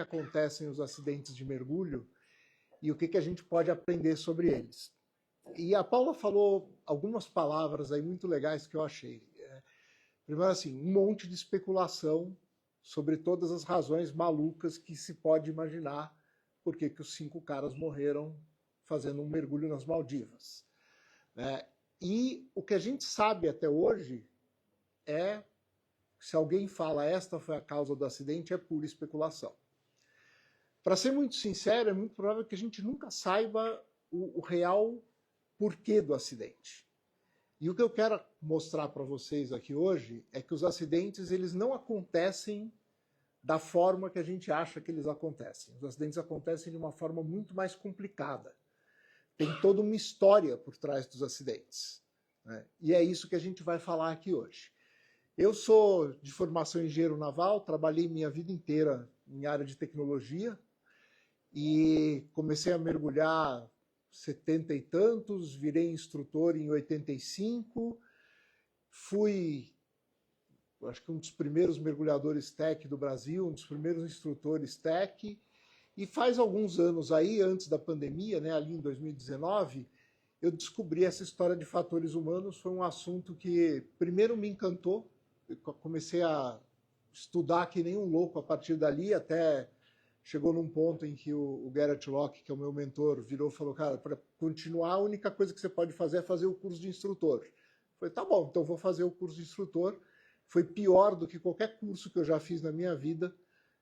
que acontecem os acidentes de mergulho e o que a gente pode aprender sobre eles. E a Paula falou algumas palavras aí muito legais que eu achei. Primeiro, assim, um monte de especulação sobre todas as razões malucas que se pode imaginar por que os 5 caras morreram fazendo um mergulho nas Maldivas. E o que a gente sabe até hoje é, se alguém fala esta foi a causa do acidente, é pura especulação. Para ser muito sincero, é muito provável que a gente nunca saiba o real porquê do acidente. E o que eu quero mostrar para vocês aqui hoje é que os acidentes eles não acontecem da forma que a gente acha que eles acontecem. Os acidentes acontecem de uma forma muito mais complicada. Tem toda uma história por trás dos acidentes, né? E é isso que a gente vai falar aqui hoje. Eu sou de formação engenheiro naval, trabalhei minha vida inteira em área de tecnologia e comecei a mergulhar 70 e tantos, virei instrutor em 85, fui, acho que um dos primeiros mergulhadores TEC do Brasil, um dos primeiros instrutores TEC, e faz alguns anos aí, antes da pandemia, né, ali em 2019, eu descobri essa história de fatores humanos. Foi um assunto que primeiro me encantou, eu comecei a estudar que nem um louco a partir dali, até chegou num ponto em que o Gerrit Locke, que é o meu mentor, virou e falou, cara, para continuar a única coisa que você pode fazer é fazer o curso de instrutor. Eu falei, tá bom, então vou fazer o curso de instrutor. Foi pior do que qualquer curso que eu já fiz na minha vida.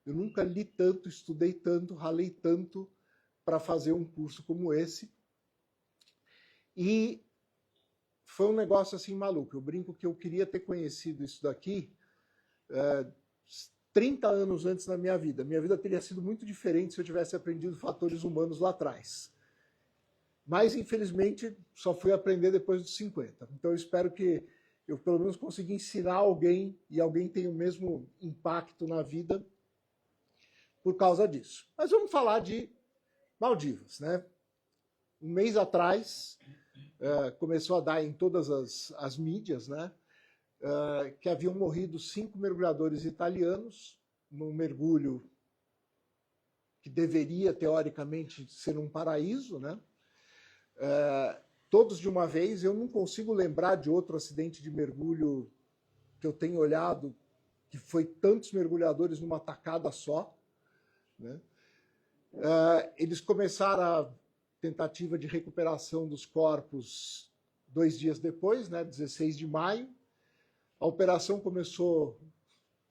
Eu nunca li tanto, estudei tanto, ralei tanto para fazer um curso como esse. E foi um negócio assim maluco. Eu brinco que eu queria ter conhecido isso daqui 30 anos antes da minha vida. Minha vida teria sido muito diferente se eu tivesse aprendido fatores humanos lá atrás. Mas, infelizmente, só fui aprender depois dos 50. Então, eu espero que eu, pelo menos, consiga ensinar alguém e alguém tenha o mesmo impacto na vida por causa disso. Mas vamos falar de Maldivas, né? Um mês atrás, começou a dar em todas as mídias, né? Que haviam morrido 5 mergulhadores italianos num mergulho que deveria, teoricamente, ser um paraíso, né? Todos de uma vez. Eu não consigo lembrar de outro acidente de mergulho que eu tenha olhado que foi tantos mergulhadores numa tacada só, né? Eles começaram a tentativa de recuperação dos corpos 2 dias depois, né, 16 de maio. A operação começou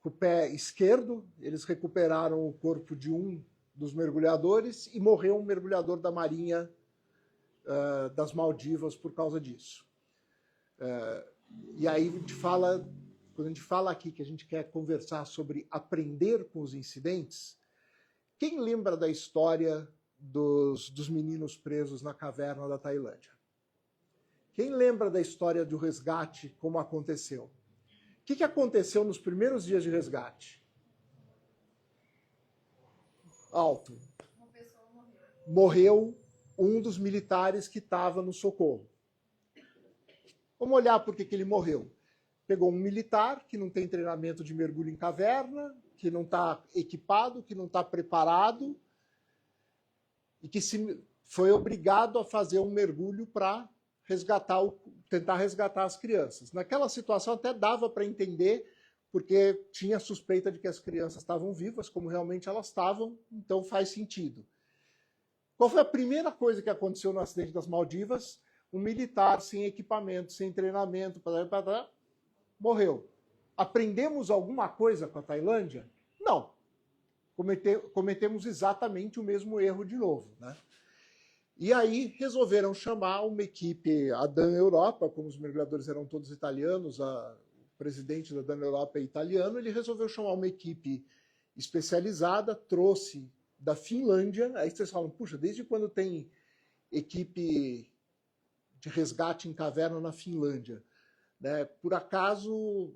com o pé esquerdo, eles recuperaram o corpo de um dos mergulhadores e morreu um mergulhador da Marinha das Maldivas por causa disso. E aí quando a gente fala aqui que a gente quer conversar sobre aprender com os incidentes, quem lembra da história dos meninos presos na caverna da Tailândia? Quem lembra da história do resgate, como aconteceu? O que aconteceu nos primeiros dias de resgate? Alto. Uma pessoa morreu. Morreu um dos militares que estava no socorro. Vamos olhar por que ele morreu. Pegou um militar que não tem treinamento de mergulho em caverna, que não está equipado, que não está preparado, e que foi obrigado a fazer um mergulho para tentar resgatar as crianças. Naquela situação até dava para entender, porque tinha suspeita de que as crianças estavam vivas, como realmente elas estavam, então faz sentido. Qual foi a primeira coisa que aconteceu no acidente das Maldivas? Um militar sem equipamento, sem treinamento, morreu. Aprendemos alguma coisa com a Tailândia? Não. Cometemos exatamente o mesmo erro de novo, né? E aí resolveram chamar uma equipe, a Dan Europa, como os mergulhadores eram todos italianos, o presidente da Dan Europa é italiano, ele resolveu chamar uma equipe especializada, trouxe da Finlândia. Aí vocês falam, puxa, desde quando tem equipe de resgate em caverna na Finlândia? Né? Por acaso,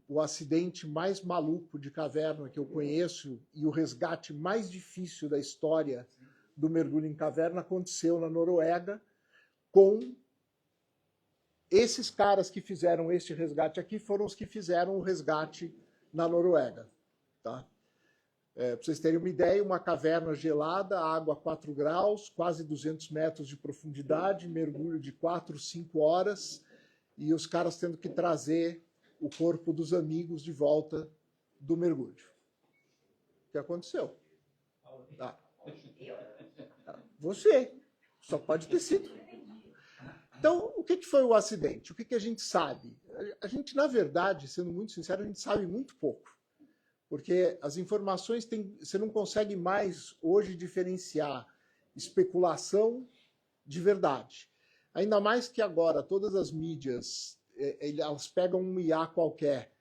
o acidente mais maluco de caverna que eu conheço e o resgate mais difícil da história do mergulho em caverna aconteceu na Noruega, com esses caras que fizeram este resgate aqui, foram os que fizeram o resgate na Noruega. Tá? Para vocês terem uma ideia, uma caverna gelada, água a 4 graus, quase 200 metros de profundidade, mergulho de 4, 5 horas, e os caras tendo que trazer o corpo dos amigos de volta do mergulho. O que aconteceu? Ah, você. Só pode ter sido. Então, o que foi o acidente? O que a gente sabe? A gente, na verdade, sendo muito sincero, a gente sabe muito pouco. Porque as informações, você não consegue mais hoje diferenciar especulação de verdade. Ainda mais que agora todas as mídias, elas pegam um IA qualquer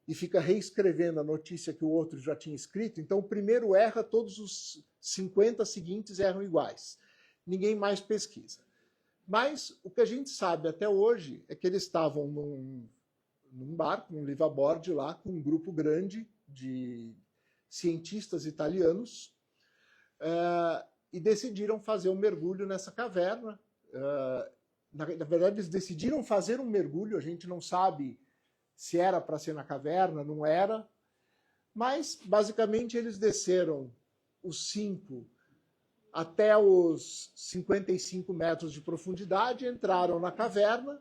e fica reescrevendo a notícia que o outro já tinha escrito. Então o primeiro erra, todos os 50 seguintes erram iguais. Ninguém mais pesquisa. Mas o que a gente sabe até hoje é que eles estavam num barco, num liveaboard lá, com um grupo grande de cientistas italianos e decidiram fazer um mergulho nessa caverna. Na verdade, eles decidiram fazer um mergulho, a gente não sabe se era para ser na caverna, não era, mas basicamente eles desceram os 5 até os 55 metros de profundidade, entraram na caverna,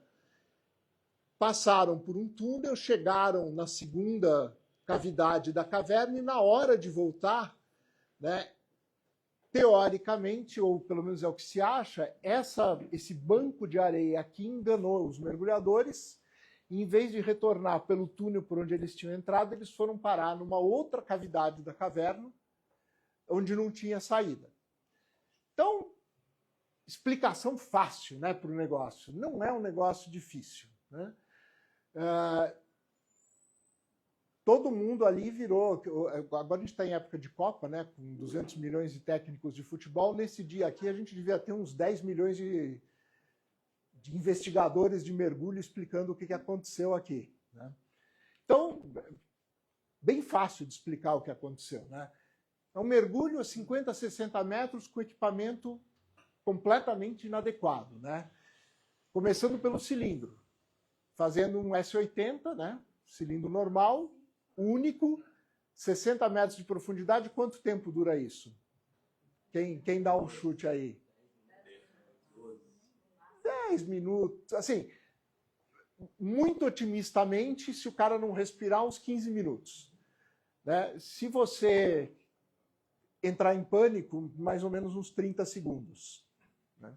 passaram por um túnel, chegaram na segunda cavidade da caverna e na hora de voltar, né, teoricamente, ou pelo menos é o que se acha, esse banco de areia aqui enganou os mergulhadores e, em vez de retornar pelo túnel por onde eles tinham entrado, eles foram parar numa outra cavidade da caverna onde não tinha saída. Então, explicação fácil, né, para o negócio. Não é um negócio difícil, né? Todo mundo ali virou... Agora a gente está em época de Copa, né, com 200 milhões de técnicos de futebol. Nesse dia aqui a gente devia ter uns 10 milhões de investigadores de mergulho explicando o que aconteceu aqui, né? Então, bem fácil de explicar o que aconteceu, né? É um mergulho a 50, 60 metros com equipamento completamente inadequado, né? Começando pelo cilindro, fazendo um S80, né? Cilindro normal, único, 60 metros de profundidade. Quanto tempo dura isso? Quem dá um chute aí? 10 minutos. Assim, muito otimistamente, se o cara não respirar, uns 15 minutos. Né? Se você entrar em pânico, mais ou menos uns 30 segundos. Né?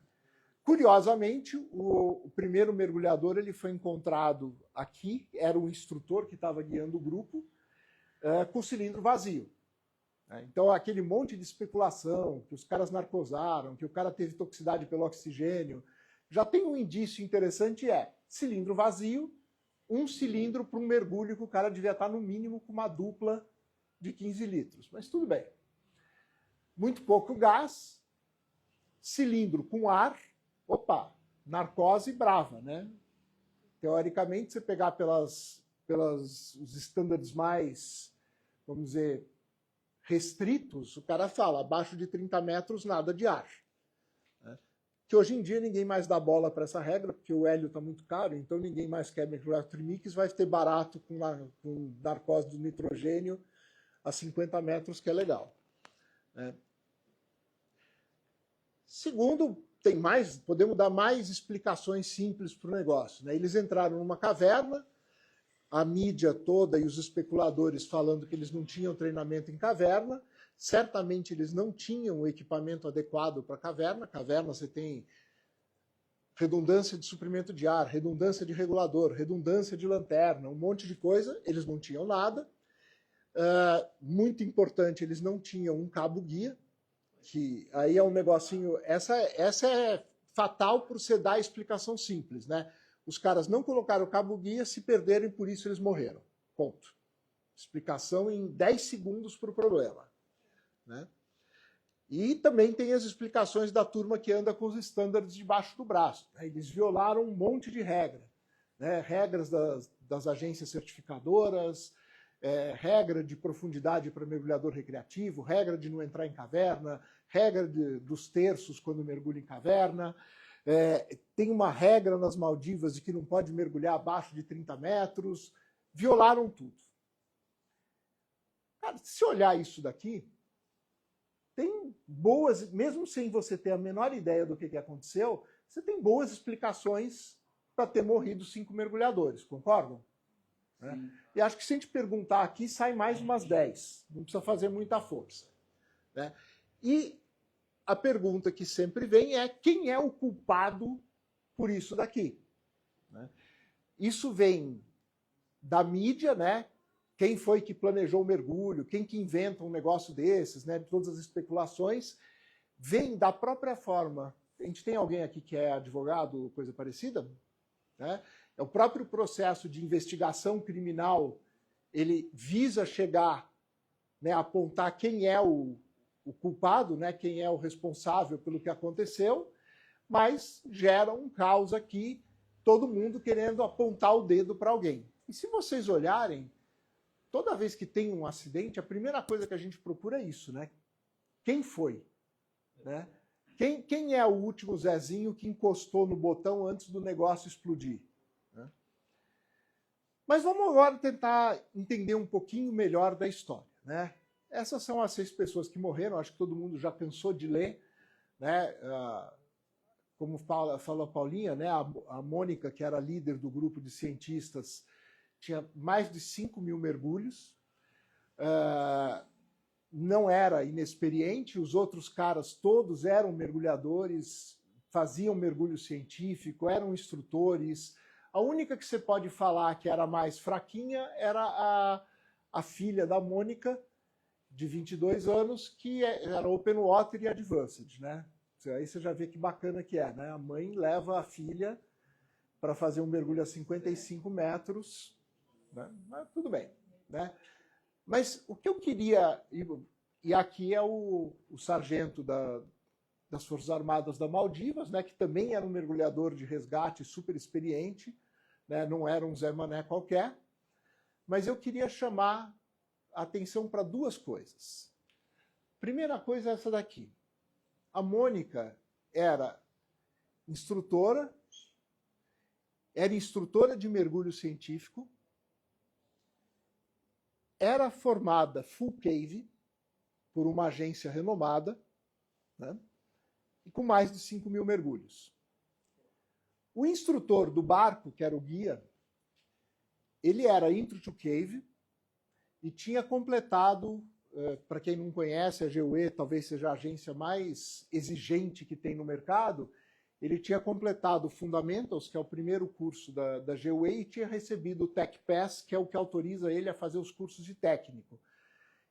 Curiosamente, o primeiro mergulhador ele foi encontrado aqui, era o instrutor que estava guiando o grupo, com o cilindro vazio. Então, aquele monte de especulação, que os caras narcosaram, que o cara teve toxicidade pelo oxigênio, já tem um indício interessante, cilindro vazio, um cilindro para um mergulho que o cara devia estar no mínimo com uma dupla de 15 litros. Mas tudo bem. Muito pouco gás, cilindro com ar, opa, narcose brava, né? Teoricamente, você pegar os estándares mais, vamos dizer, restritos, o cara fala, abaixo de 30 metros, nada de ar. Né? Que hoje em dia ninguém mais dá bola para essa regra, porque o hélio está muito caro, então ninguém mais quer mergulhar trimix, vai ter barato com narcose do nitrogênio a 50 metros, que é legal. Né? Segundo, podemos dar mais explicações simples para o negócio. Né? Eles entraram numa caverna, a mídia toda e os especuladores falando que eles não tinham treinamento em caverna, certamente eles não tinham o equipamento adequado para a caverna. Caverna você tem redundância de suprimento de ar, redundância de regulador, redundância de lanterna, um monte de coisa, eles não tinham nada. Muito importante, eles não tinham um cabo-guia, que aí é um negocinho... Essa é fatal por você dar a explicação simples, né? Os caras não colocaram o cabo-guia, se perderem, por isso eles morreram. Ponto. Explicação em 10 segundos para o problema. Né? E também tem as explicações da turma que anda com os estándares debaixo do braço. Né? Eles violaram um monte de regra. Né? Regras das agências certificadoras, regra de profundidade para mergulhador recreativo, regra de não entrar em caverna, regra dos terços quando mergulha em caverna. Tem uma regra nas Maldivas de que não pode mergulhar abaixo de 30 metros. Violaram tudo. Cara, se olhar isso daqui, tem boas, mesmo sem você ter a menor ideia do que aconteceu, você tem boas explicações para ter morrido 5 mergulhadores, concordam? Né? E acho que se a gente perguntar aqui, sai mais umas 10. Não precisa fazer muita força. Né? E a pergunta que sempre vem é quem é o culpado por isso daqui? Né? Isso vem da mídia, né? Quem foi que planejou o mergulho, quem que inventa um negócio desses, né? Todas as especulações, vem da própria forma. A gente tem alguém aqui que é advogado, coisa parecida? Né? É o próprio processo de investigação criminal, ele visa chegar, né, a apontar quem é o culpado, né, quem é o responsável pelo que aconteceu, mas gera um caos aqui, todo mundo querendo apontar o dedo para alguém. E se vocês olharem, toda vez que tem um acidente, a primeira coisa que a gente procura é isso, né? Quem foi? Né? Quem é o último Zezinho que encostou no botão antes do negócio explodir? Né? Mas vamos agora tentar entender um pouquinho melhor da história. Né? Essas são as 6 pessoas que morreram, acho que todo mundo já cansou de ler. Né? Como falou a Paulinha, né? A Mônica, que era líder do grupo de cientistas, tinha mais de 5.000 mergulhos. Não era inexperiente, os outros caras todos eram mergulhadores, faziam mergulho científico, eram instrutores. A única que você pode falar que era mais fraquinha era a filha da Mônica, de 22 anos, que era Open Water e Advanced. Né? Aí você já vê que bacana que é. Né? A mãe leva a filha para fazer um mergulho a 55 metros, né? Mas tudo bem. Né? Mas o que eu queria, e aqui é o sargento das Forças Armadas da Maldivas, né, que também era um mergulhador de resgate super experiente, né, não era um Zé Mané qualquer, mas eu queria chamar a atenção para 2 coisas. Primeira coisa é essa daqui. A Mônica era instrutora de mergulho científico, era formada full cave por uma agência renomada, né, e com mais de 5.000 mergulhos. O instrutor do barco, que era o guia, ele era intro to cave e tinha completado, para quem não conhece, a GUE talvez seja a agência mais exigente que tem no mercado, ele tinha completado o Fundamentals, que é o primeiro curso da GUE, e tinha recebido o Tech Pass, que é o que autoriza ele a fazer os cursos de técnico.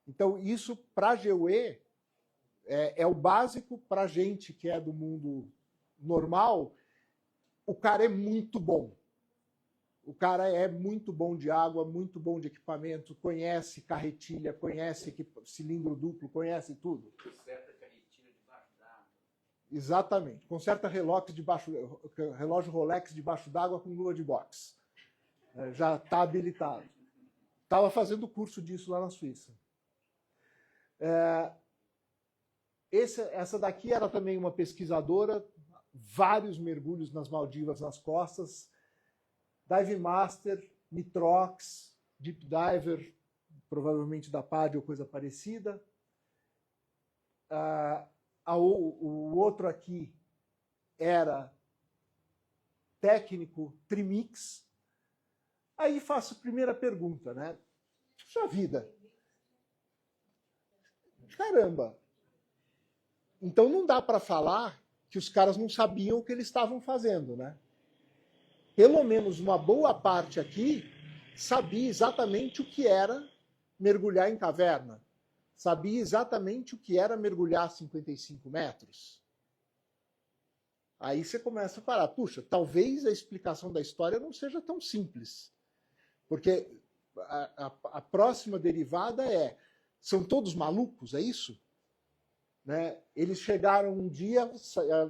Então, isso, para a GUE, é o básico para a gente que é do mundo normal. O cara é muito bom. O cara é muito bom de água, muito bom de equipamento, conhece carretilha, conhece cilindro duplo, conhece tudo. Conserta carretilha debaixo d'água. Exatamente. Conserta relógio Rolex debaixo d'água com lua de boxe. Já está habilitado. Estava fazendo curso disso lá na Suíça. Essa daqui era também uma pesquisadora, vários mergulhos nas Maldivas, nas costas, Dive Master, Nitrox, Deep Diver, provavelmente da PAD ou coisa parecida. O outro aqui era técnico Trimix. Aí faço a primeira pergunta, né? Puxa vida! Caramba! Então não dá para falar que os caras não sabiam o que eles estavam fazendo, né? Pelo menos uma boa parte aqui sabia exatamente o que era mergulhar em caverna. Sabia exatamente o que era mergulhar 55 metros. Aí você começa a parar. Puxa, talvez a explicação da história não seja tão simples. Porque a próxima derivada são todos malucos, é isso? Né? Eles chegaram um dia,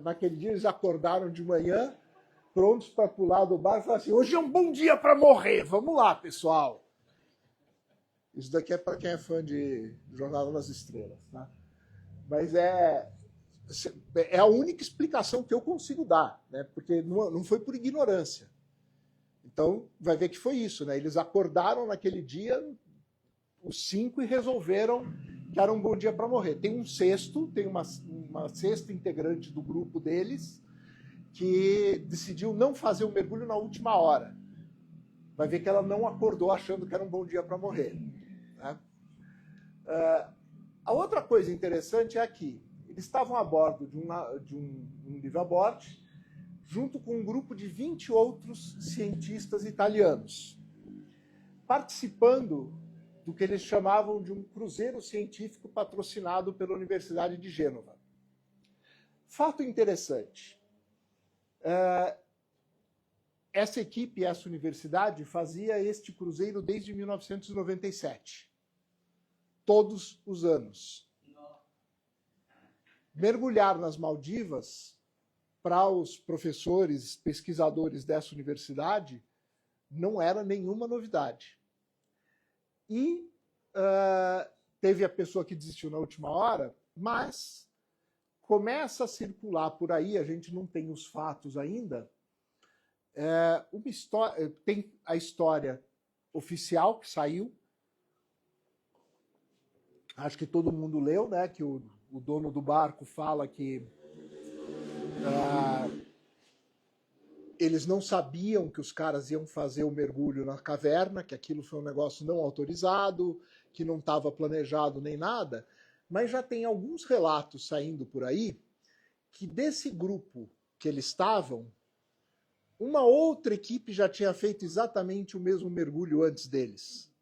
naquele dia eles acordaram de manhã, prontos para pular do barco e falaram assim, hoje é um bom dia para morrer, vamos lá, pessoal. Isso daqui é para quem é fã de Jornada nas Estrelas. Tá? Mas é a única explicação que eu consigo dar, né? Porque não foi por ignorância. Então, vai ver que foi isso. Né? Eles acordaram naquele dia, os 5 e resolveram que era um bom dia para morrer. Tem um sexto, tem uma sexta integrante do grupo deles que decidiu não fazer o mergulho na última hora. Vai ver que ela não acordou achando que era um bom dia para morrer. Né? A outra coisa interessante é que eles estavam a bordo de um liveaboard junto com um grupo de 20 outros cientistas italianos, participando do que eles chamavam de um cruzeiro científico patrocinado pela Universidade de Gênova. Fato interessante, essa equipe, essa universidade, fazia este cruzeiro desde 1997. Todos os anos. Mergulhar nas Maldivas, para os professores, pesquisadores dessa universidade, não era nenhuma novidade. E teve a pessoa que desistiu na última hora, mas começa a circular por aí, a gente não tem os fatos ainda, uma história, tem a história oficial que saiu, acho que todo mundo leu, né, que o dono do barco fala que eles não sabiam que os caras iam fazer o mergulho na caverna, que aquilo foi um negócio não autorizado, que não estava planejado nem nada, mas já tem alguns relatos saindo por aí que desse grupo que eles estavam, uma outra equipe já tinha feito exatamente o mesmo mergulho antes deles.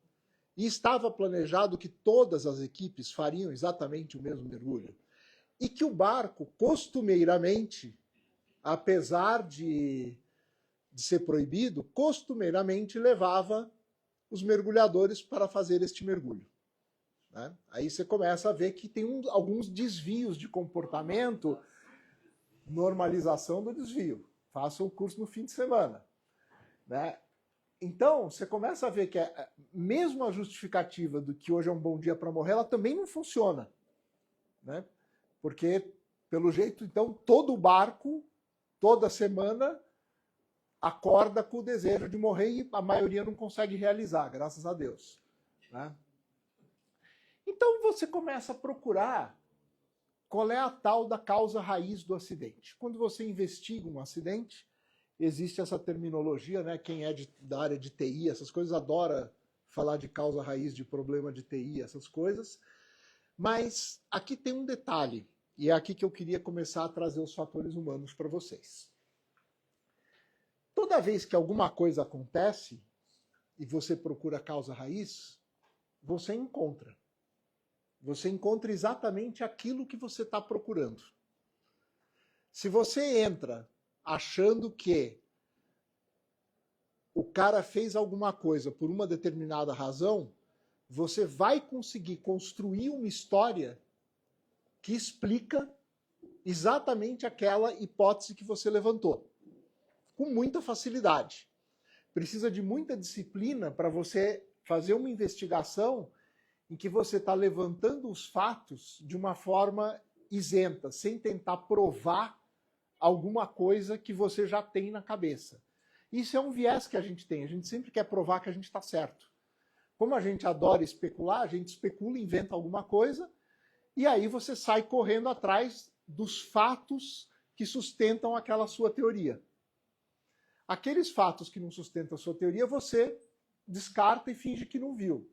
E estava planejado que todas as equipes fariam exatamente o mesmo mergulho. E que o barco, costumeiramente, apesar de ser proibido, costumeiramente levava os mergulhadores para fazer este mergulho. Né? Aí você começa a ver que tem alguns desvios de comportamento, normalização do desvio. Faça o curso no fim de semana. Né? Então, você começa a ver que mesmo a justificativa do que hoje é um bom dia para morrer, ela também não funciona. Né? Porque, pelo jeito, então, todo barco, toda semana, acorda com o desejo de morrer e a maioria não consegue realizar, graças a Deus. Né? Então, você começa a procurar qual é a tal da causa raiz do acidente. Quando você investiga um acidente, existe essa terminologia, né? Quem é da área de TI, essas coisas, adora falar de causa raiz de problema de TI, essas coisas. Mas aqui tem um detalhe, e é aqui que eu queria começar a trazer os fatores humanos para vocês. Toda vez que alguma coisa acontece e você procura a causa raiz, você encontra. Você encontra exatamente aquilo que você está procurando. Se você entra achando que o cara fez alguma coisa por uma determinada razão, você vai conseguir construir uma história que explica exatamente aquela hipótese que você levantou. Com muita facilidade. Precisa de muita disciplina para você fazer uma investigação em que você está levantando os fatos de uma forma isenta, sem tentar provar alguma coisa que você já tem na cabeça. Isso é um viés que a gente tem, a gente sempre quer provar que a gente está certo. Como a gente adora especular, a gente especula, inventa alguma coisa, e aí você sai correndo atrás dos fatos que sustentam aquela sua teoria. Aqueles fatos que não sustentam a sua teoria, você descarta e finge que não viu.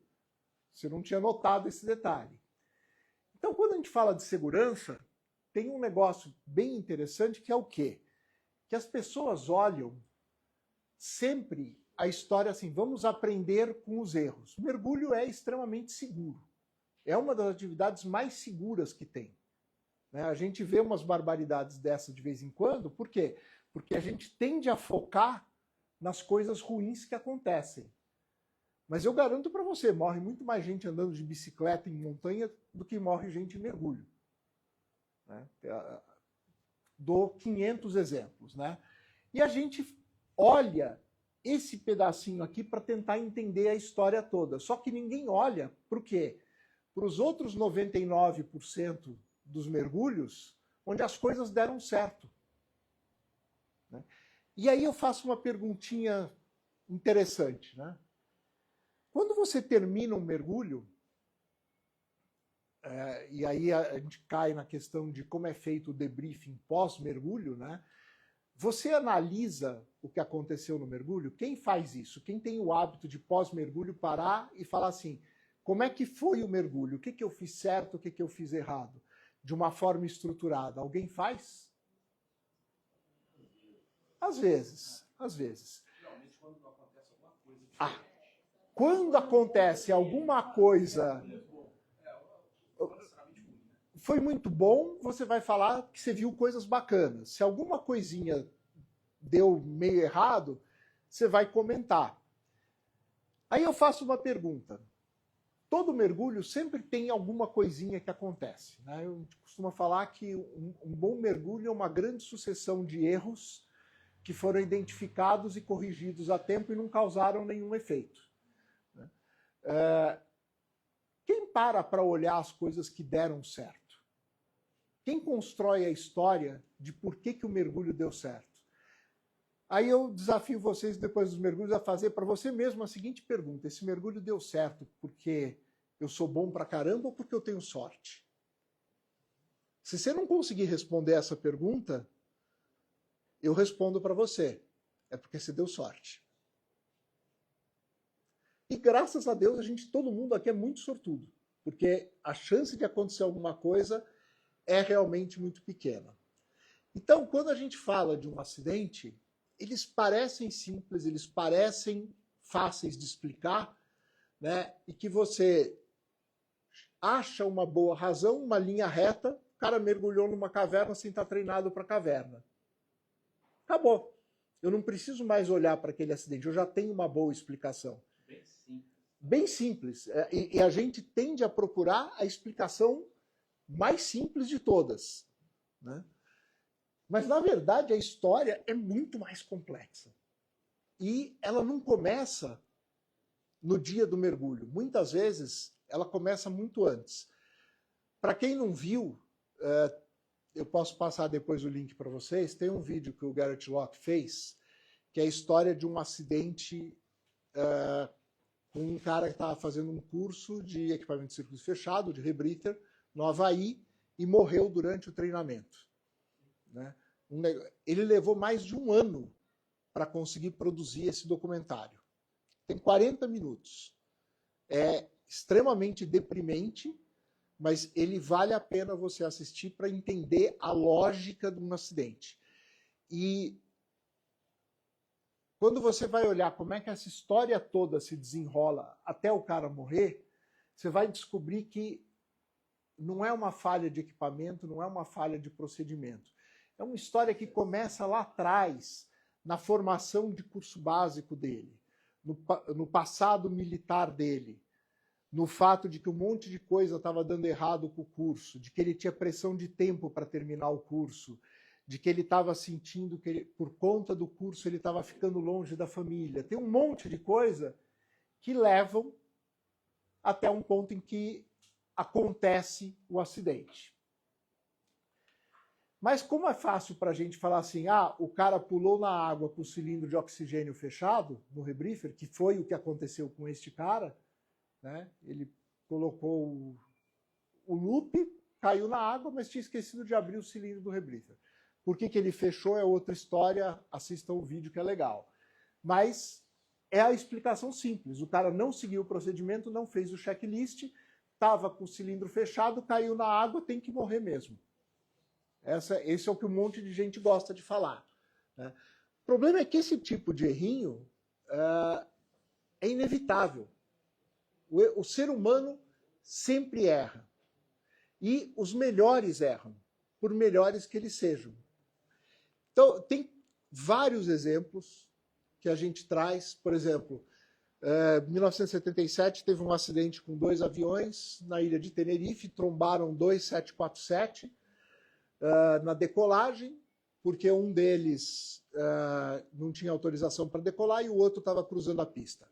Você não tinha notado esse detalhe. Então, quando a gente fala de segurança, tem um negócio bem interessante que é o quê? Que as pessoas olham sempre a história assim, vamos aprender com os erros. O mergulho é extremamente seguro. É uma das atividades mais seguras que tem. Né? A gente vê umas barbaridades dessas de vez em quando, por quê? Porque a gente tende a focar nas coisas ruins que acontecem. Mas eu garanto para você, morre muito mais gente andando de bicicleta em montanha do que morre gente em mergulho. Né? Dou 500 exemplos. Né? E a gente olha esse pedacinho aqui para tentar entender a história toda. Só que ninguém olha para o quê? Para os outros 99% dos mergulhos onde as coisas deram certo. Né? E aí eu faço uma perguntinha interessante. Né? Quando você termina um mergulho, e aí a gente cai na questão de como é feito o debriefing pós-mergulho, né? Você analisa o que aconteceu no mergulho? Quem faz isso? Quem tem o hábito de pós-mergulho parar e falar assim, como é que foi o mergulho? O que eu fiz certo, o que eu fiz errado? De uma forma estruturada. Alguém faz? Às vezes, às vezes. Quando acontece alguma coisa foi muito bom, você vai falar que você viu coisas bacanas. Se alguma coisinha deu meio errado, você vai comentar. Aí eu faço uma pergunta. Todo mergulho sempre tem alguma coisinha que acontece, né? Eu costumo falar que um bom mergulho é uma grande sucessão de erros que foram identificados e corrigidos a tempo e não causaram nenhum efeito. Quem para olhar as coisas que deram certo? Quem constrói a história de por que o mergulho deu certo? Aí eu desafio vocês, depois dos mergulhos, a fazer para você mesmo a seguinte pergunta. Esse mergulho deu certo porque eu sou bom pra caramba ou porque eu tenho sorte? Se você não conseguir responder essa pergunta, eu respondo para você. É porque você deu sorte. E graças a Deus, todo mundo aqui é muito sortudo. Porque a chance de acontecer alguma coisa é realmente muito pequena. Então, quando a gente fala de um acidente, eles parecem simples, eles parecem fáceis de explicar, né? E que você acha uma boa razão, uma linha reta, o cara mergulhou numa caverna sem estar treinado para caverna. Acabou. Eu não preciso mais olhar para aquele acidente, eu já tenho uma boa explicação. Bem simples. Bem simples. E a gente tende a procurar a explicação mais simples de todas, né? Mas, na verdade, a história é muito mais complexa. E ela não começa no dia do mergulho. Muitas vezes, ela começa muito antes. Para quem não viu, eu posso passar depois o link para vocês, tem um vídeo que o Garrett Locke fez, que é a história de um acidente com um cara que estava fazendo um curso de equipamento de circuito fechado, de rebreather, no Havaí, e morreu durante o treinamento, né? Ele levou mais de um ano para conseguir produzir esse documentário. Tem 40 minutos. É extremamente deprimente, mas ele vale a pena você assistir para entender a lógica de um acidente. E quando você vai olhar como é que essa história toda se desenrola até o cara morrer, você vai descobrir que não é uma falha de equipamento, não é uma falha de procedimento. É uma história que começa lá atrás, na formação de curso básico dele, no passado militar dele, no fato de que um monte de coisa estava dando errado com o curso, de que ele tinha pressão de tempo para terminar o curso, de que ele estava sentindo que, por conta do curso, ele estava ficando longe da família. Tem um monte de coisa que levam até um ponto em que acontece o acidente. Mas como é fácil para a gente falar assim, o cara pulou na água com o cilindro de oxigênio fechado, no rebreather, que foi o que aconteceu com este cara, né? Ele colocou o loop, caiu na água, mas tinha esquecido de abrir o cilindro do rebreather. Por que ele fechou é outra história, assistam o vídeo que é legal. Mas é a explicação simples, o cara não seguiu o procedimento, não fez o checklist, estava com o cilindro fechado, caiu na água, tem que morrer mesmo. Esse é o que um monte de gente gosta de falar, né? O problema é que esse tipo de errinho é inevitável. O ser humano sempre erra. E os melhores erram, por melhores que eles sejam. Então, tem vários exemplos que a gente traz. Por exemplo, em 1977 teve um acidente com 2 aviões na ilha de Tenerife, trombaram 2 747 na decolagem, porque um deles não tinha autorização para decolar e o outro estava cruzando a pista.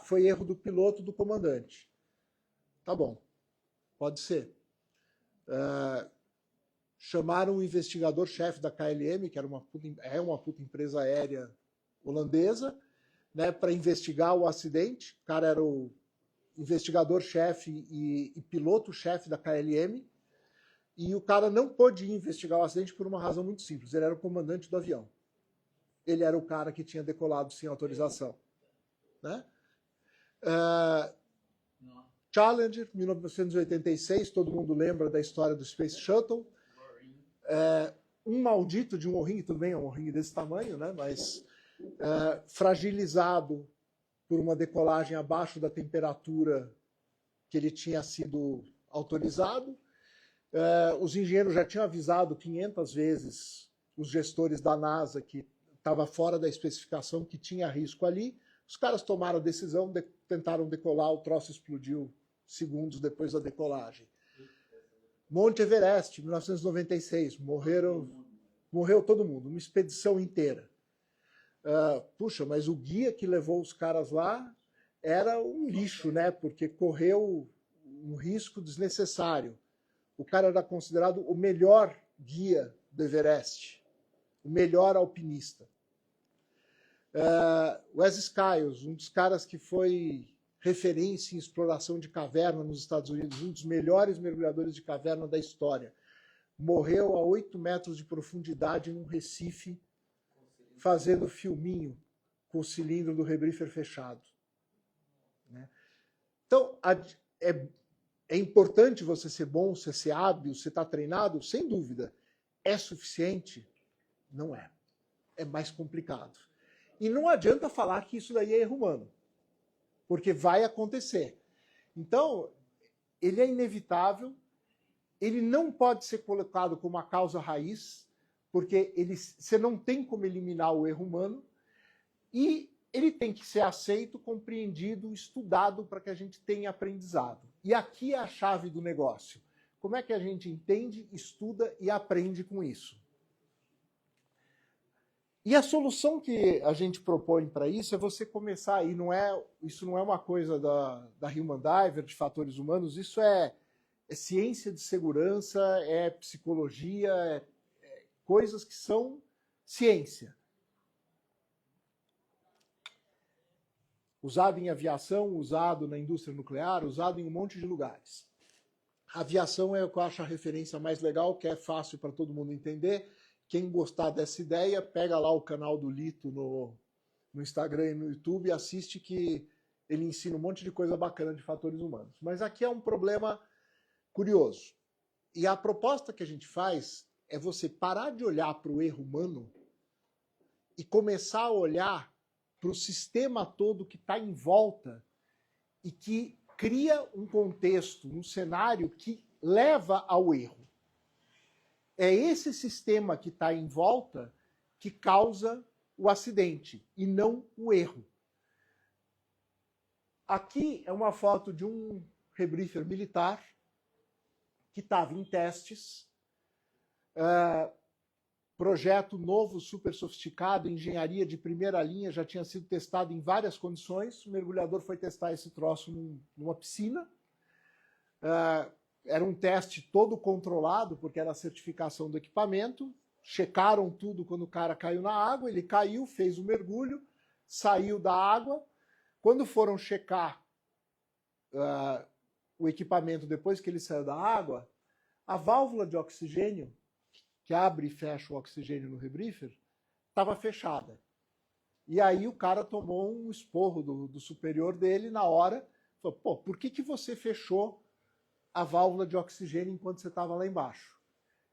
Foi erro do piloto, do comandante. Tá bom, pode ser. Chamaram o investigador-chefe da KLM, que era uma puta empresa aérea holandesa, né, para investigar o acidente. O cara era o investigador-chefe e piloto-chefe da KLM, e o cara não pôde investigar o acidente por uma razão muito simples. Ele era o comandante do avião. Ele era o cara que tinha decolado sem autorização. Né? Challenger, 1986, todo mundo lembra da história do Space Shuttle. Um maldito de um O-ring, tudo bem, é um O-ring desse tamanho, né? Mas fragilizado por uma decolagem abaixo da temperatura que ele tinha sido autorizado. Os engenheiros já tinham avisado 500 vezes os gestores da NASA que estava fora da especificação, que tinha risco ali. Os caras tomaram a decisão, tentaram decolar, o troço explodiu segundos depois da decolagem. Monte Everest, 1996, morreu todo mundo, uma expedição inteira. Puxa, mas o guia que levou os caras lá era um lixo, né? Porque correu um risco desnecessário. O cara era considerado o melhor guia do Everest, o melhor alpinista. Wes Skiles, um dos caras que foi referência em exploração de caverna nos Estados Unidos, um dos melhores mergulhadores de caverna da história, morreu a 8 metros de profundidade num recife, fazendo filminho com o cilindro do rebrífer fechado. Né? Então, é importante você ser bom, você ser hábil, você estar treinado, sem dúvida. É suficiente? Não é. É mais complicado. E não adianta falar que isso daí é erro humano, porque vai acontecer. Então, ele é inevitável, ele não pode ser colocado como a causa raiz, porque você não tem como eliminar o erro humano, e ele tem que ser aceito, compreendido, estudado para que a gente tenha aprendizado. E aqui é a chave do negócio. Como é que a gente entende, estuda e aprende com isso? E a solução que a gente propõe para isso é você começar aí, isso não é uma coisa da Human Diver, de fatores humanos, isso é ciência de segurança, é psicologia, é coisas que são ciência. Usado em aviação, usado na indústria nuclear, usado em um monte de lugares. A aviação é o que eu acho a referência mais legal, que é fácil para todo mundo entender. Quem gostar dessa ideia, pega lá o canal do Lito no Instagram e no YouTube e assiste, que ele ensina um monte de coisa bacana de fatores humanos. Mas aqui é um problema curioso. E a proposta que a gente faz é você parar de olhar para o erro humano e começar a olhar para o sistema todo que está em volta e que cria um contexto, um cenário que leva ao erro. É esse sistema que está em volta que causa o acidente e não o erro. Aqui é uma foto de um rebrífer militar que estava em testes, projeto novo, super sofisticado, engenharia de primeira linha, já tinha sido testado em várias condições. O mergulhador foi testar esse troço numa piscina. Era um teste todo controlado, porque era a certificação do equipamento. Checaram tudo quando o cara caiu na água, ele caiu, fez o mergulho, saiu da água. Quando foram checar o equipamento depois que ele saiu da água, a válvula de oxigênio, que abre e fecha o oxigênio no rebrífer, estava fechada. E aí o cara tomou um esporro do superior dele na hora. Falou, pô, por que você fechou a válvula de oxigênio enquanto você estava lá embaixo?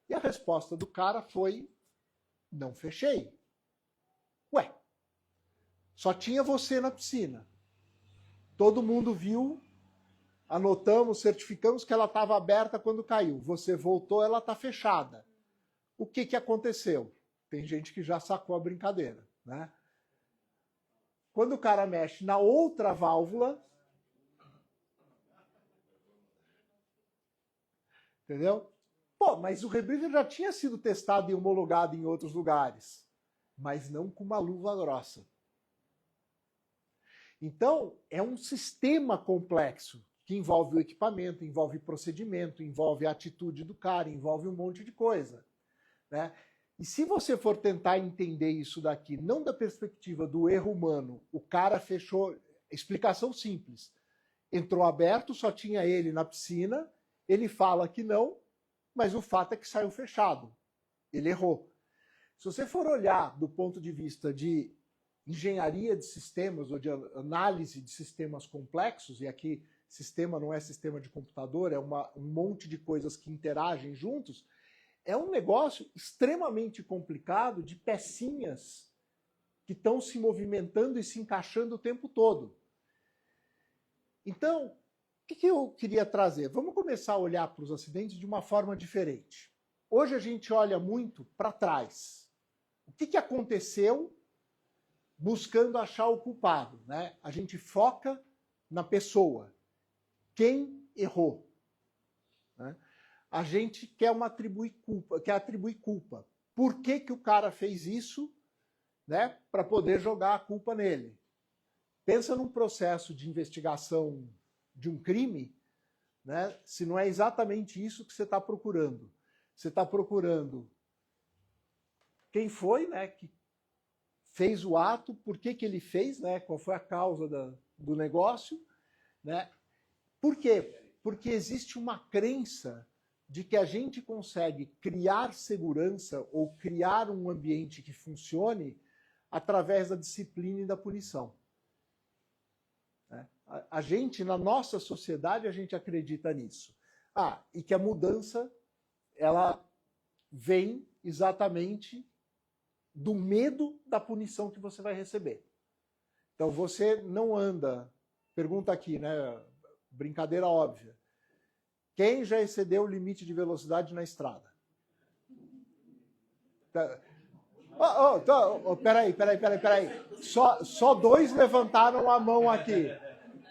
E a resposta do cara foi, não fechei. Ué, só tinha você na piscina. Todo mundo viu, anotamos, certificamos que ela estava aberta quando caiu. Você voltou, ela está fechada. O que aconteceu? Tem gente que já sacou a brincadeira, né? Quando o cara mexe na outra válvula, entendeu? Pô, mas o rebrífer já tinha sido testado e homologado em outros lugares, mas não com uma luva grossa. Então, é um sistema complexo que envolve o equipamento, envolve procedimento, envolve a atitude do cara, envolve um monte de coisa. Né? E se você for tentar entender isso daqui, não da perspectiva do erro humano, o cara fechou, explicação simples, entrou aberto, só tinha ele na piscina, ele fala que não, mas o fato é que saiu fechado. Ele errou. Se você for olhar do ponto de vista de engenharia de sistemas ou de análise de sistemas complexos, e aqui sistema não é sistema de computador, é um monte de coisas que interagem juntos, é um negócio extremamente complicado de pecinhas que estão se movimentando e se encaixando o tempo todo. Então, o que eu queria trazer? Vamos começar a olhar para os acidentes de uma forma diferente. Hoje a gente olha muito para trás. O que aconteceu buscando achar o culpado, né? A gente foca na pessoa. Quem errou? Né? A gente quer atribuir culpa. Por que o cara fez isso? Né? Para poder jogar a culpa nele. Pensa num processo de investigação de um crime, né? Se não é exatamente isso que você está procurando. Você está procurando quem foi, né, que fez o ato, por que ele fez, né, qual foi a causa do negócio. Né? Por quê? Porque existe uma crença de que a gente consegue criar segurança ou criar um ambiente que funcione através da disciplina e da punição. A gente, na nossa sociedade, a gente acredita nisso. E que a mudança, ela vem exatamente do medo da punição que você vai receber. Então você não anda, pergunta aqui, né? Brincadeira óbvia. Quem já excedeu o limite de velocidade na estrada? Peraí. Só 2 levantaram a mão aqui.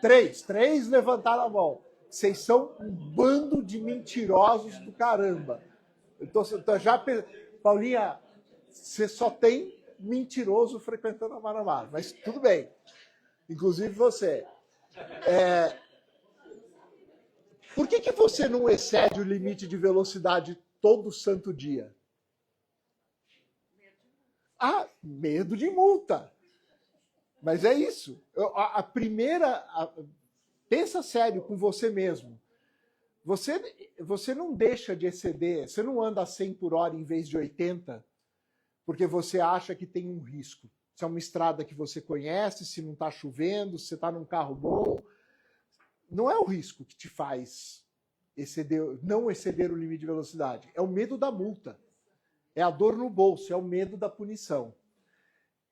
3 levantaram a mão. Vocês são um bando de mentirosos do caramba. Paulinha, você só tem mentiroso frequentando a Maramar, mas tudo bem. Inclusive você. Por que você não excede o limite de velocidade todo santo dia? Medo de multa. Mas é isso. Pensa sério com você mesmo. Você não deixa de exceder, você não anda a 100 por hora em vez de 80, porque você acha que tem um risco. Se é uma estrada que você conhece, se não está chovendo, se você está num carro bom. Não é o risco que te faz não exceder o limite de velocidade. É o medo da multa. É a dor no bolso, é o medo da punição.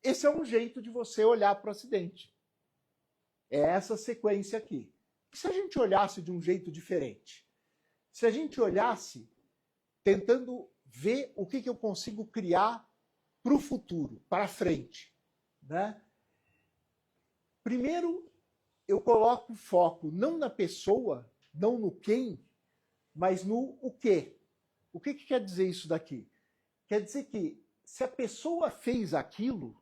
Esse é um jeito de você olhar para o acidente. É essa sequência aqui. E se a gente olhasse de um jeito diferente? Se a gente olhasse tentando ver o que eu consigo criar para o futuro, para frente. Né? Primeiro, eu coloco o foco não na pessoa, não no quem, mas no o quê. O que quer dizer isso daqui? Quer dizer que se a pessoa fez aquilo,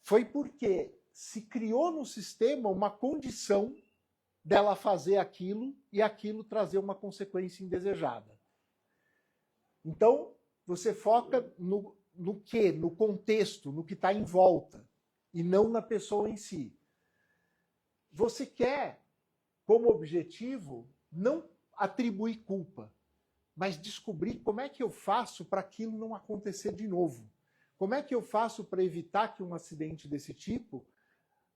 foi porque se criou no sistema uma condição dela fazer aquilo e aquilo trazer uma consequência indesejada. Então, você foca no quê? No contexto, no que está em volta, e não na pessoa em si. Você quer, como objetivo, não atribuir culpa, mas descobrir como é que eu faço para aquilo não acontecer de novo. Como é que eu faço para evitar que um acidente desse tipo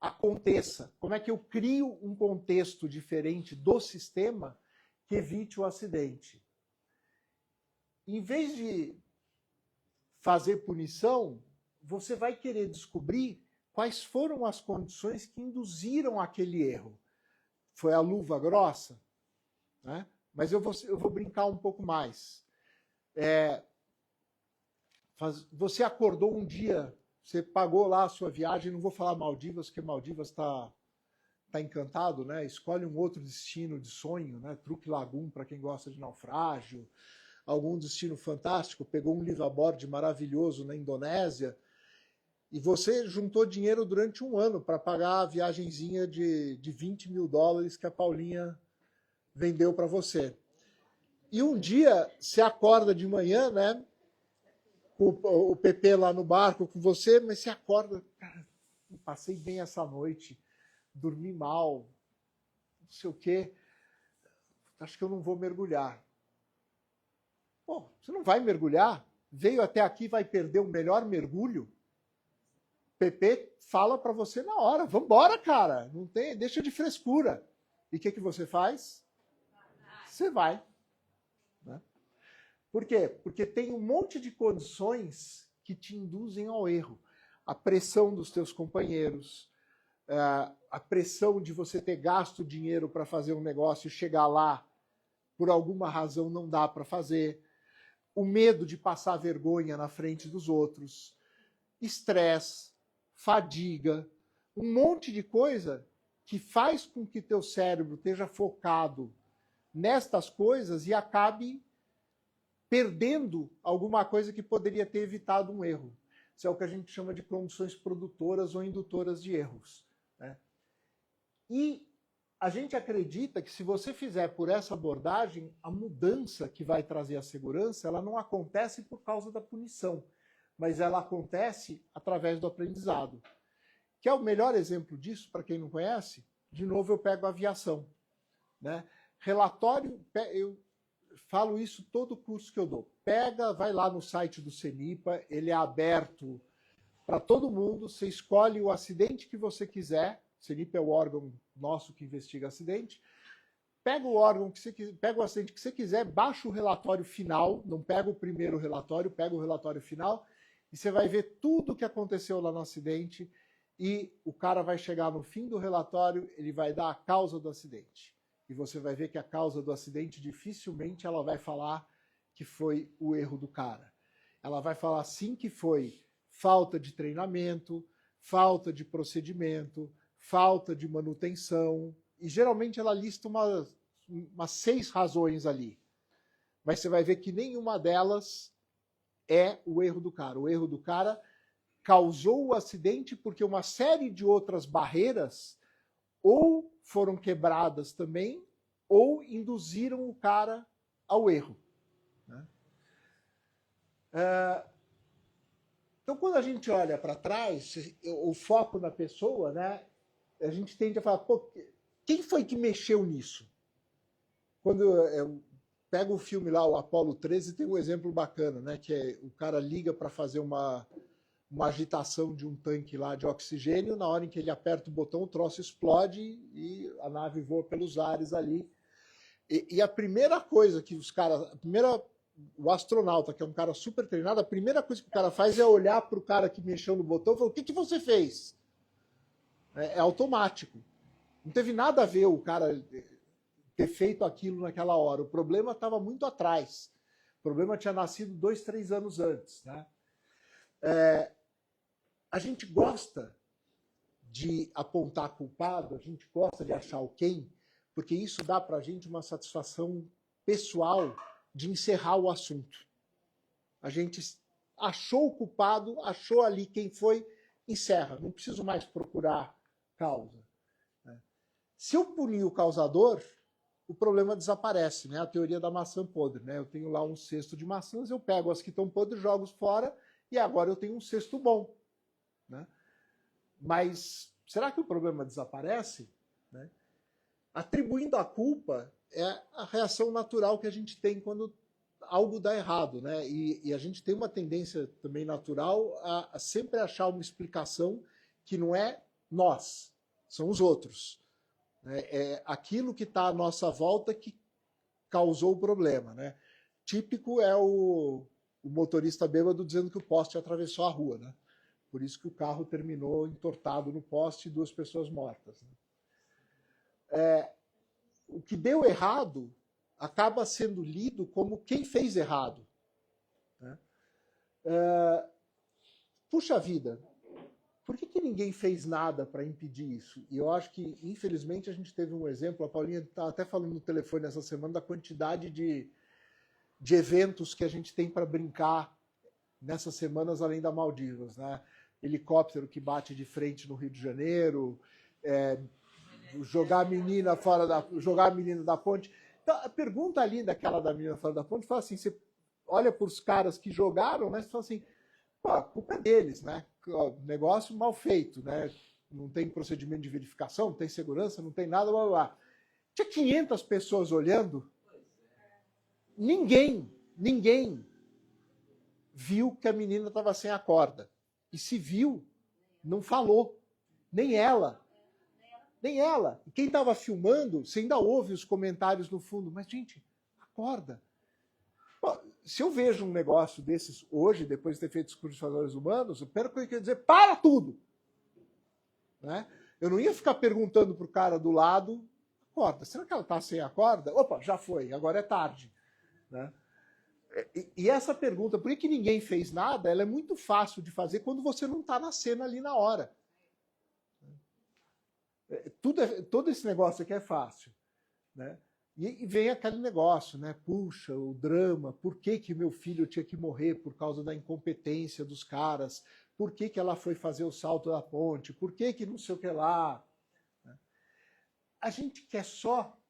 aconteça? Como é que eu crio um contexto diferente do sistema que evite o acidente? Em vez de fazer punição, você vai querer descobrir quais foram as condições que induziram aquele erro. Foi a luva grossa? Né? Mas eu vou brincar um pouco mais. Você acordou um dia, você pagou lá a sua viagem, não vou falar Maldivas, porque Maldivas está encantado, né? Escolhe um outro destino de sonho, né? Truque Lagoon para quem gosta de naufrágio, algum destino fantástico, pegou um liveaboard maravilhoso na Indonésia, e você juntou dinheiro durante um ano para pagar a viagenzinha de $20 mil que a Paulinha vendeu para você. E um dia você acorda de manhã, né? O PP lá no barco com você, mas você acorda, cara, passei bem essa noite, dormi mal, não sei o quê, acho que eu não vou mergulhar. Pô, você não vai mergulhar? Veio até aqui, vai perder o melhor mergulho? PP fala para você na hora, vambora, cara, não tem, deixa de frescura. E o que você faz? Você vai. Né? Por quê? Porque tem um monte de condições que te induzem ao erro. A pressão dos teus companheiros, a pressão de você ter gasto dinheiro para fazer um negócio e chegar lá, por alguma razão não dá para fazer, o medo de passar vergonha na frente dos outros, estresse, fadiga, um monte de coisa que faz com que teu cérebro esteja focado nestas coisas e acabe perdendo alguma coisa que poderia ter evitado um erro. Isso é o que a gente chama de condições produtoras ou indutoras de erros. Né? E a gente acredita que se você fizer por essa abordagem, a mudança que vai trazer a segurança, ela não acontece por causa da punição, mas ela acontece através do aprendizado. Que é o melhor exemplo disso, para quem não conhece, de novo eu pego a aviação. Né? Relatório, eu falo isso todo curso que eu dou. Pega, vai lá no site do CENIPA, ele é aberto para todo mundo, você escolhe o acidente que você quiser, o CENIPA é o órgão nosso que investiga acidente, pega o órgão que você quiser, pega o acidente que você quiser, baixa o relatório final, não pega o primeiro relatório, pega o relatório final, e você vai ver tudo o que aconteceu lá no acidente, e o cara vai chegar no fim do relatório, ele vai dar a causa do acidente. E você vai ver que a causa do acidente, dificilmente ela vai falar que foi o erro do cara. Ela vai falar sim que foi falta de treinamento, falta de procedimento, falta de manutenção, e geralmente ela lista umas 6 razões ali. Mas você vai ver que nenhuma delas é o erro do cara. O erro do cara causou o acidente porque uma série de outras barreiras ou foram quebradas também, ou induziram o cara ao erro. Né? Então, quando a gente olha para trás, o foco na pessoa, né, a gente tende a falar, pô, quem foi que mexeu nisso? Quando eu pego o filme lá, o Apollo 13, tem um exemplo bacana, né, que é o cara liga para fazer uma agitação de um tanque lá de oxigênio, na hora em que ele aperta o botão, o troço explode e a nave voa pelos ares ali. E a primeira coisa que os caras, o astronauta, que é um cara super treinado, a primeira coisa que o cara faz é olhar para o cara que mexeu no botão e falar, o que você fez? É automático. Não teve nada a ver o cara ter feito aquilo naquela hora. O problema estava muito atrás. O problema tinha nascido 2, 3 anos antes. Né? A gente gosta de apontar culpado, a gente gosta de achar o quem, porque isso dá para a gente uma satisfação pessoal de encerrar o assunto. A gente achou o culpado, achou ali quem foi, encerra. Não preciso mais procurar causa. Se eu punir o causador, o problema desaparece, né? A teoria da maçã podre, né? Eu tenho lá um cesto de maçãs, eu pego as que estão podres, jogo fora, e agora eu tenho um cesto bom. Né? Mas será que o problema desaparece? Né? Atribuindo a culpa é a reação natural que a gente tem quando algo dá errado. Né? E a gente tem uma tendência também natural a sempre achar uma explicação que não é nós, são os outros. É aquilo que está à nossa volta que causou o problema. Né? Típico é o motorista bêbado dizendo que o poste atravessou a rua. Né? Por isso que o carro terminou entortado no poste e 2 pessoas mortas. O que deu errado acaba sendo lido como quem fez errado. Né? Puxa vida, por que ninguém fez nada para impedir isso? E eu acho que, infelizmente, a gente teve um exemplo, a Paulinha está até falando no telefone essa semana, da quantidade de eventos que a gente tem para brincar nessas semanas além da Maldivas. Né? Helicóptero que bate de frente no Rio de Janeiro, jogar a menina da ponte. Então, a pergunta ali daquela da menina fora da ponte fala assim, você olha para os caras que jogaram, né, você fala assim, pô, a culpa é deles, né? Negócio mal feito, né? Não tem procedimento de verificação, não tem segurança, não tem nada, blá, blá, blá. Tinha 500 pessoas olhando. Ninguém viu que a menina estava sem a corda. E se viu, não falou. Nem ela. Nem ela. E quem estava filmando, você ainda ouve os comentários no fundo. Mas, gente, acorda. Bom, se eu vejo um negócio desses hoje, depois de ter feito discurso de valores humanos, a primeira coisa que eu ia dizer, para tudo! Né? Eu não ia ficar perguntando para o cara do lado, acorda, será que ela está sem a corda? Opa, já foi, agora é tarde. Né? E essa pergunta, por que ninguém fez nada, ela é muito fácil de fazer quando você não está na cena ali na hora. Todo esse negócio aqui é fácil. Né? E vem aquele negócio, né? Puxa, o drama, por que meu filho tinha que morrer por causa da incompetência dos caras? Por que ela foi fazer o salto da ponte? Por que não sei o que lá? A gente quer só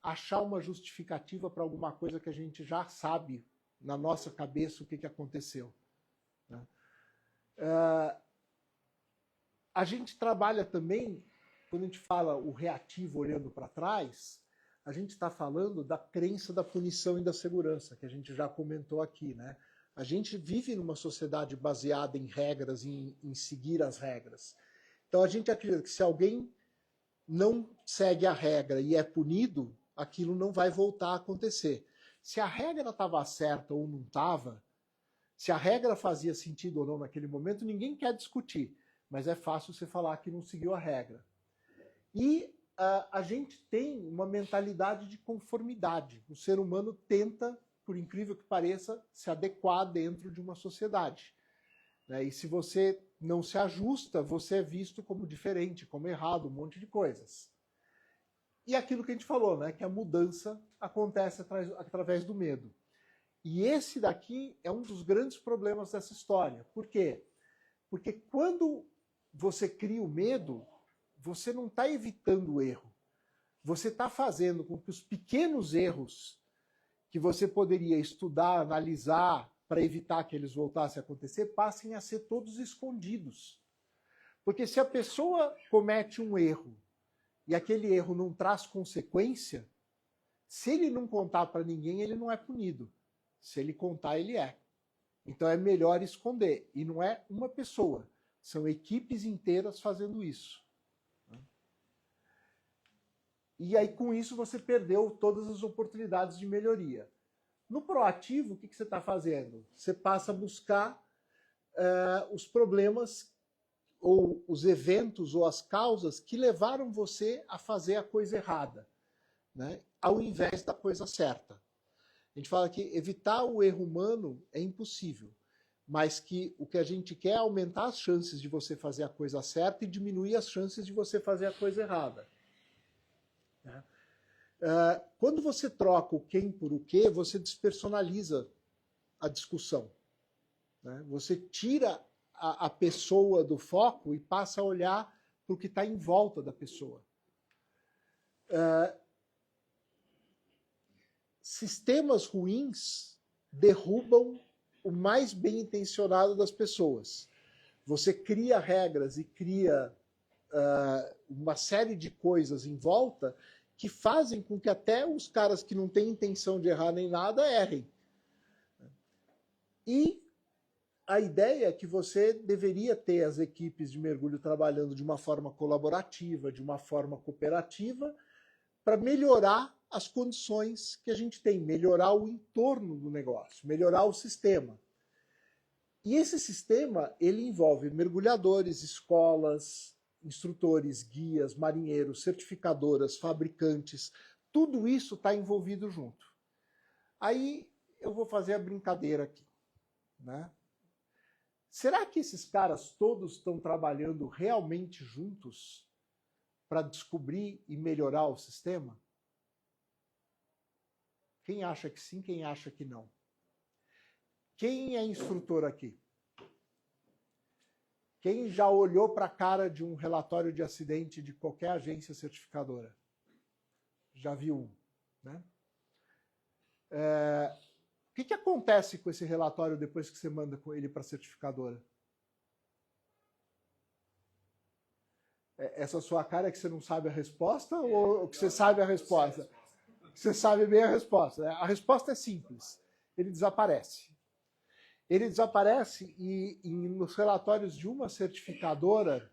achar uma justificativa para alguma coisa que a gente já sabe na nossa cabeça o que aconteceu. A gente trabalha também, quando a gente fala o reativo olhando para trás, a gente está falando da crença da punição e da segurança, que a gente já comentou aqui, né? A gente vive numa sociedade baseada em regras, em seguir as regras. Então a gente acredita que se alguém não segue a regra e é punido, aquilo não vai voltar a acontecer. Se a regra estava certa ou não estava, se a regra fazia sentido ou não naquele momento, ninguém quer discutir, mas é fácil você falar que não seguiu a regra. E a gente tem uma mentalidade de conformidade. O ser humano tenta, por incrível que pareça, se adequar dentro de uma sociedade. E se você não se ajusta, você é visto como diferente, como errado, um monte de coisas. E aquilo que a gente falou, né, que a mudança acontece através do medo. E esse daqui é um dos grandes problemas dessa história. Por quê? Porque quando você cria o medo, você não está evitando o erro. Você está fazendo com que os pequenos erros que você poderia estudar, analisar, para evitar que eles voltassem a acontecer, passem a ser todos escondidos. Porque se a pessoa comete um erro e aquele erro não traz consequência, se ele não contar para ninguém, ele não é punido. Se ele contar, ele é. Então é melhor esconder. E não é uma pessoa, são equipes inteiras fazendo isso. E aí, com isso, você perdeu todas as oportunidades de melhoria. No proativo, o que você está fazendo? Você passa a buscar os problemas ou os eventos ou as causas que levaram você a fazer a coisa errada, né? Ao invés da coisa certa. A gente fala que evitar o erro humano é impossível, mas que o que a gente quer é aumentar as chances de você fazer a coisa certa e diminuir as chances de você fazer a coisa errada. Quando você troca o quem por o quê, você despersonaliza a discussão. Né? Você tira a pessoa do foco e passa a olhar para o que está em volta da pessoa. Sistemas ruins derrubam o mais bem intencionado das pessoas. Você cria regras e cria uma série de coisas em volta que fazem com que até os caras que não têm intenção de errar nem nada errem. E a ideia é que você deveria ter as equipes de mergulho trabalhando de uma forma colaborativa, de uma forma cooperativa, para melhorar as condições que a gente tem, melhorar o entorno do negócio, melhorar o sistema. E esse sistema, ele envolve mergulhadores, escolas, instrutores, guias, marinheiros, certificadoras, fabricantes, tudo isso está envolvido junto. Aí eu vou fazer a brincadeira aqui, né? Será que esses caras todos estão trabalhando realmente juntos para descobrir e melhorar o sistema? Quem acha que sim, quem acha que não? Quem é instrutor aqui? Quem já olhou para a cara de um relatório de acidente de qualquer agência certificadora? Já viu um, né? O que acontece com esse relatório depois que você manda ele para a certificadora? Essa sua cara é que você não sabe a resposta ou que você sabe a resposta? Você sabe bem a resposta. Né? A resposta é simples. Ele desaparece. Ele desaparece e nos relatórios de uma certificadora,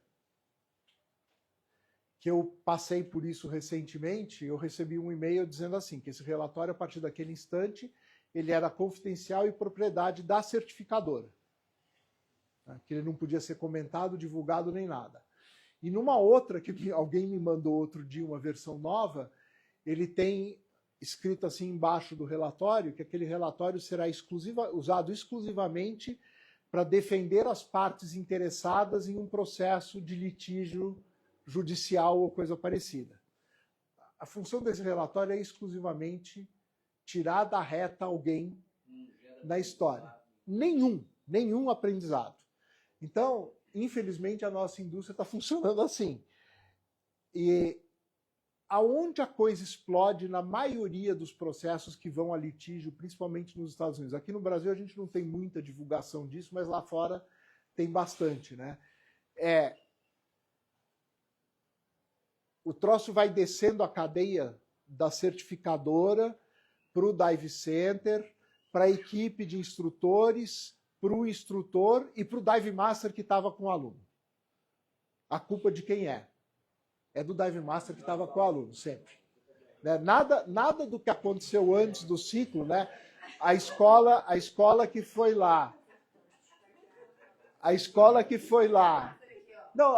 que eu passei por isso recentemente, eu recebi um e-mail dizendo assim, que esse relatório, a partir daquele instante, ele era confidencial e propriedade da certificadora. Que ele não podia ser comentado, divulgado, nem nada. E numa outra, que alguém me mandou outro dia, uma versão nova, ele tem escrito assim embaixo do relatório, que aquele relatório será usado exclusivamente para defender as partes interessadas em um processo de litígio judicial ou coisa parecida. A função desse relatório é exclusivamente tirar da reta alguém na história. Nenhum aprendizado. Então, infelizmente, a nossa indústria está funcionando assim. E aonde a coisa explode na maioria dos processos que vão a litígio, principalmente nos Estados Unidos. Aqui no Brasil a gente não tem muita divulgação disso, mas lá fora tem bastante, né? O troço vai descendo a cadeia da certificadora para o dive center, para a equipe de instrutores, para o instrutor e para o dive master que estava com o aluno. A culpa de quem é? É do dive master que estava com o aluno, sempre. Né? Nada do que aconteceu antes do ciclo, né? A escola que foi lá. Não,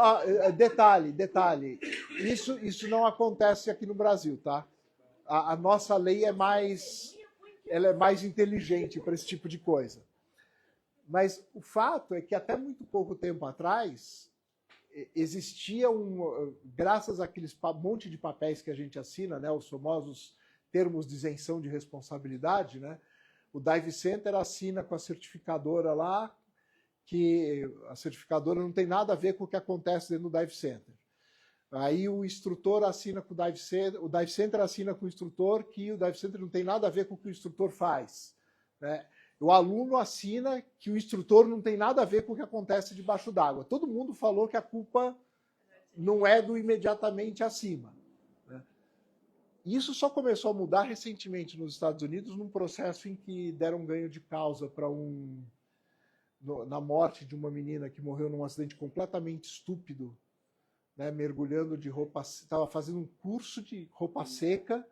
detalhe. Isso não acontece aqui no Brasil, tá? A nossa lei é mais inteligente para esse tipo de coisa. Mas o fato é que até muito pouco tempo atrás existia graças àqueles monte de papéis que a gente assina, né, os famosos termos de isenção de responsabilidade, né? O Dive Center assina com a certificadora lá, que a certificadora não tem nada a ver com o que acontece dentro do Dive Center. Aí o instrutor assina com o Dive Center assina com o instrutor que o Dive Center não tem nada a ver com o que o instrutor faz. Né? O aluno assina que o instrutor não tem nada a ver com o que acontece debaixo d'água. Todo mundo falou que a culpa não é do imediatamente acima. Né? Isso só começou a mudar recentemente nos Estados Unidos, num processo em que deram um ganho de causa para na morte de uma menina que morreu num acidente completamente estúpido, né, mergulhando de roupa, estava fazendo um curso de roupa seca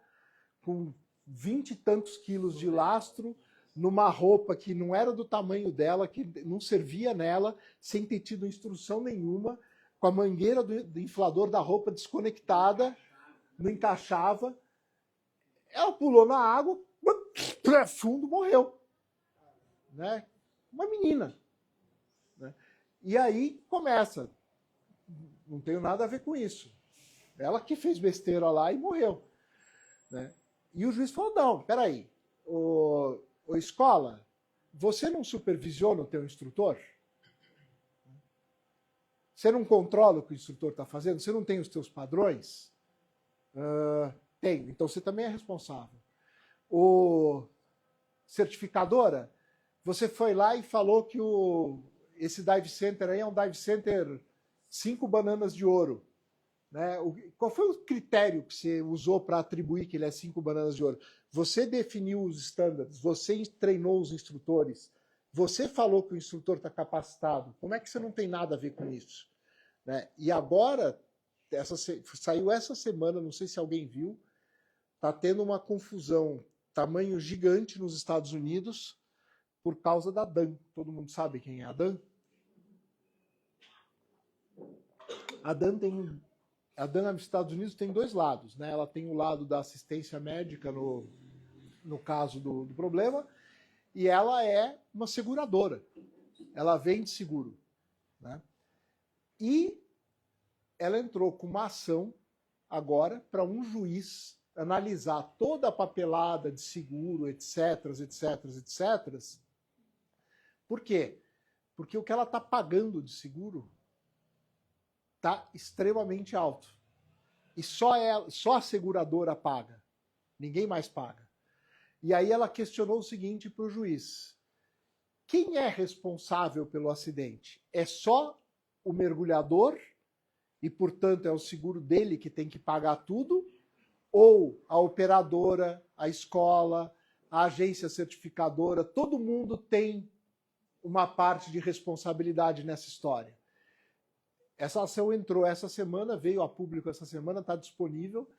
com 20 e tantos quilos de lastro, numa roupa que não era do tamanho dela, que não servia nela, sem ter tido instrução nenhuma, com a mangueira do inflador da roupa desconectada, não encaixava. Ela pulou na água, fundo, morreu. Né? Uma menina. Né? E aí começa. Não tenho nada a ver com isso. Ela que fez besteira lá e morreu. Né? E o juiz falou, não, peraí, ô escola, você não supervisiona o teu instrutor? Você não controla o que o instrutor está fazendo? Você não tem os teus padrões? Tenho, então você também é responsável. O certificadora, você foi lá e falou que esse dive center aí é um dive center 5 bananas de ouro. Né? Qual foi o critério que você usou para atribuir que ele é 5 bananas de ouro? Você definiu os estándares, você treinou os instrutores, você falou que o instrutor está capacitado. Como é que você não tem nada a ver com isso? Né? E agora, saiu essa semana, não sei se alguém viu, está tendo uma confusão tamanho gigante nos Estados Unidos por causa da DAN. Todo mundo sabe quem é a DAN? A DAN nos Estados Unidos tem 2 lados. Né? Ela tem o lado da assistência médica no caso do problema, e ela é uma seguradora. Ela vende seguro. Né? E ela entrou com uma ação agora para um juiz analisar toda a papelada de seguro, etc. Por quê? Porque o que ela está pagando de seguro está extremamente alto. E só a seguradora paga. Ninguém mais paga. E aí ela questionou o seguinte para o juiz. Quem é responsável pelo acidente? É só o mergulhador e, portanto, é o seguro dele que tem que pagar tudo, ou a operadora, a escola, a agência certificadora, todo mundo tem uma parte de responsabilidade nessa história. Essa ação entrou essa semana, veio a público essa semana, está disponível.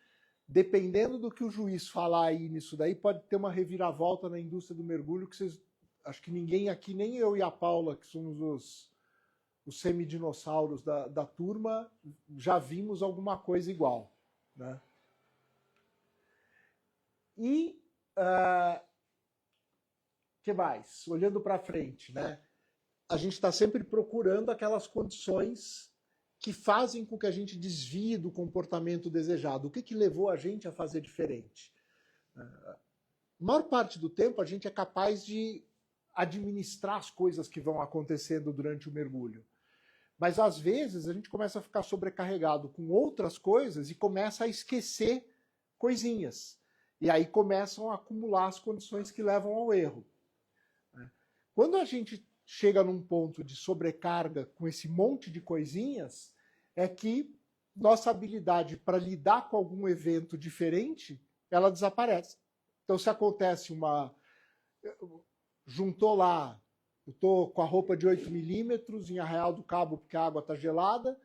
Dependendo do que o juiz falar aí nisso daí, pode ter uma reviravolta na indústria do mergulho que vocês, acho que ninguém aqui, nem eu e a Paula, que somos os semidinossauros da turma, já vimos alguma coisa igual, né? E que mais? Olhando para frente, né? A gente está sempre procurando aquelas condições que fazem com que a gente desvie do comportamento desejado. O que levou a gente a fazer diferente? A maior parte do tempo a gente é capaz de administrar as coisas que vão acontecendo durante o mergulho. Mas às vezes a gente começa a ficar sobrecarregado com outras coisas e começa a esquecer coisinhas. E aí começam a acumular as condições que levam ao erro. Quando a gente chega num ponto de sobrecarga com esse monte de coisinhas, é que nossa habilidade para lidar com algum evento diferente, ela desaparece. Então, se acontece juntou lá, eu estou com a roupa de 8 milímetros em Arraial do Cabo porque a água está gelada,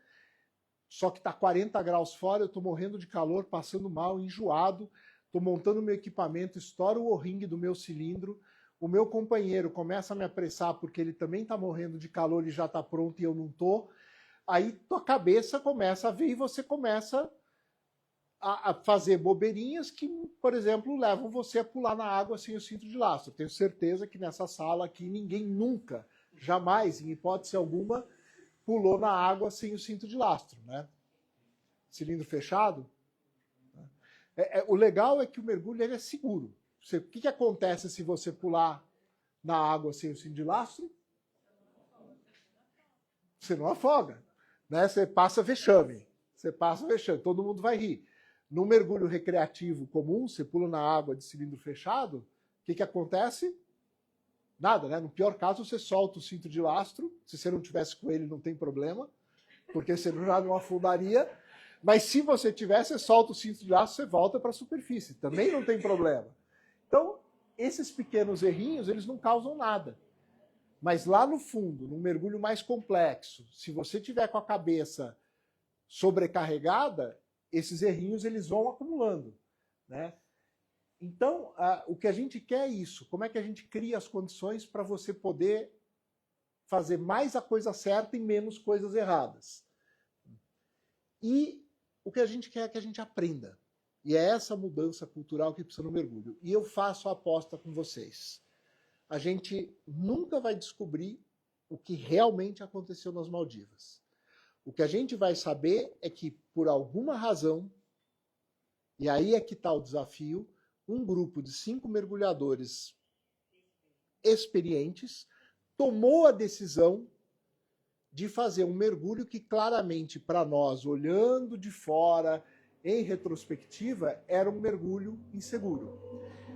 só que está 40 graus fora, eu estou morrendo de calor, passando mal, enjoado, estou montando meu equipamento, estouro o O-ring do meu cilindro, o meu companheiro começa a me apressar porque ele também está morrendo de calor e já está pronto e eu não estou. Aí tua cabeça começa a ver e você começa a fazer bobeirinhas que, por exemplo, levam você a pular na água sem o cinto de lastro. Tenho certeza que nessa sala aqui ninguém nunca, jamais, em hipótese alguma, pulou na água sem o cinto de lastro, né? Cilindro fechado. O legal é que o mergulho ele é seguro. O que acontece se você pular na água sem o cinto de lastro? Você não afoga, né? Você passa vexame. Você passa vexame, todo mundo vai rir. No mergulho recreativo comum, você pula na água de cilindro fechado, o que acontece? Nada, né? No pior caso, você solta o cinto de lastro. Se você não tivesse com ele, não tem problema, porque você já não afundaria. Mas se você tiver, você solta o cinto de lastro, você volta para a superfície. Também não tem problema. Então, esses pequenos errinhos, eles não causam nada. Mas lá no fundo, num mergulho mais complexo, se você tiver com a cabeça sobrecarregada, esses errinhos eles vão acumulando, né? Então, o que a gente quer é isso. Como é que a gente cria as condições para você poder fazer mais a coisa certa e menos coisas erradas? E o que a gente quer é que a gente aprenda. E é essa mudança cultural que precisa no mergulho. E eu faço a aposta com vocês. A gente nunca vai descobrir o que realmente aconteceu nas Maldivas. O que a gente vai saber é que, por alguma razão, e aí é que está o desafio, um grupo de 5 mergulhadores experientes tomou a decisão de fazer um mergulho que claramente, para nós, olhando de fora, em retrospectiva, era um mergulho inseguro.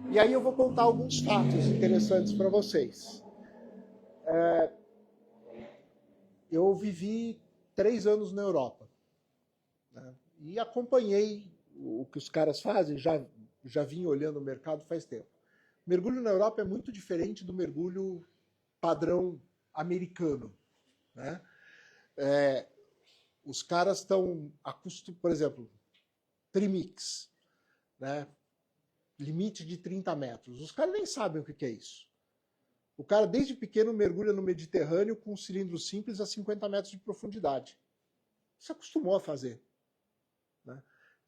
E aí eu vou contar alguns fatos interessantes para vocês. Eu vivi 3 anos na Europa, né? E acompanhei o que os caras fazem, já vim olhando o mercado faz tempo. Mergulho na Europa é muito diferente do mergulho padrão americano, né? Os caras estão acostumados, por exemplo, trimix, né? Limite de 30 metros. Os caras nem sabem o que é isso. O cara, desde pequeno, mergulha no Mediterrâneo com um cilindro simples a 50 metros de profundidade. Se acostumou a fazer, né?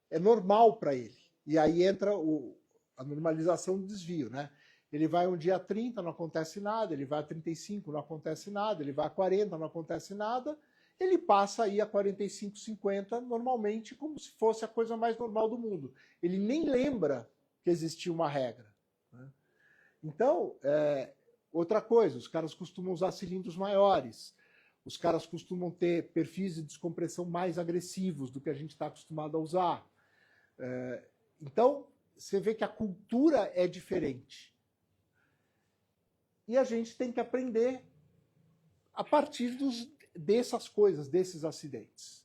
É normal para ele. E aí entra a normalização do desvio, né? Ele vai um dia a 30, não acontece nada. Ele vai a 35, não acontece nada. Ele vai a 40, não acontece nada. Ele passa aí a 45, 50, normalmente, como se fosse a coisa mais normal do mundo. Ele nem lembra que existia uma regra, né? Então, outra coisa, os caras costumam usar cilindros maiores. Os caras costumam ter perfis de descompressão mais agressivos do que a gente está acostumado a usar. Então, você vê que a cultura é diferente. E a gente tem que aprender a partir dessas coisas, desses acidentes.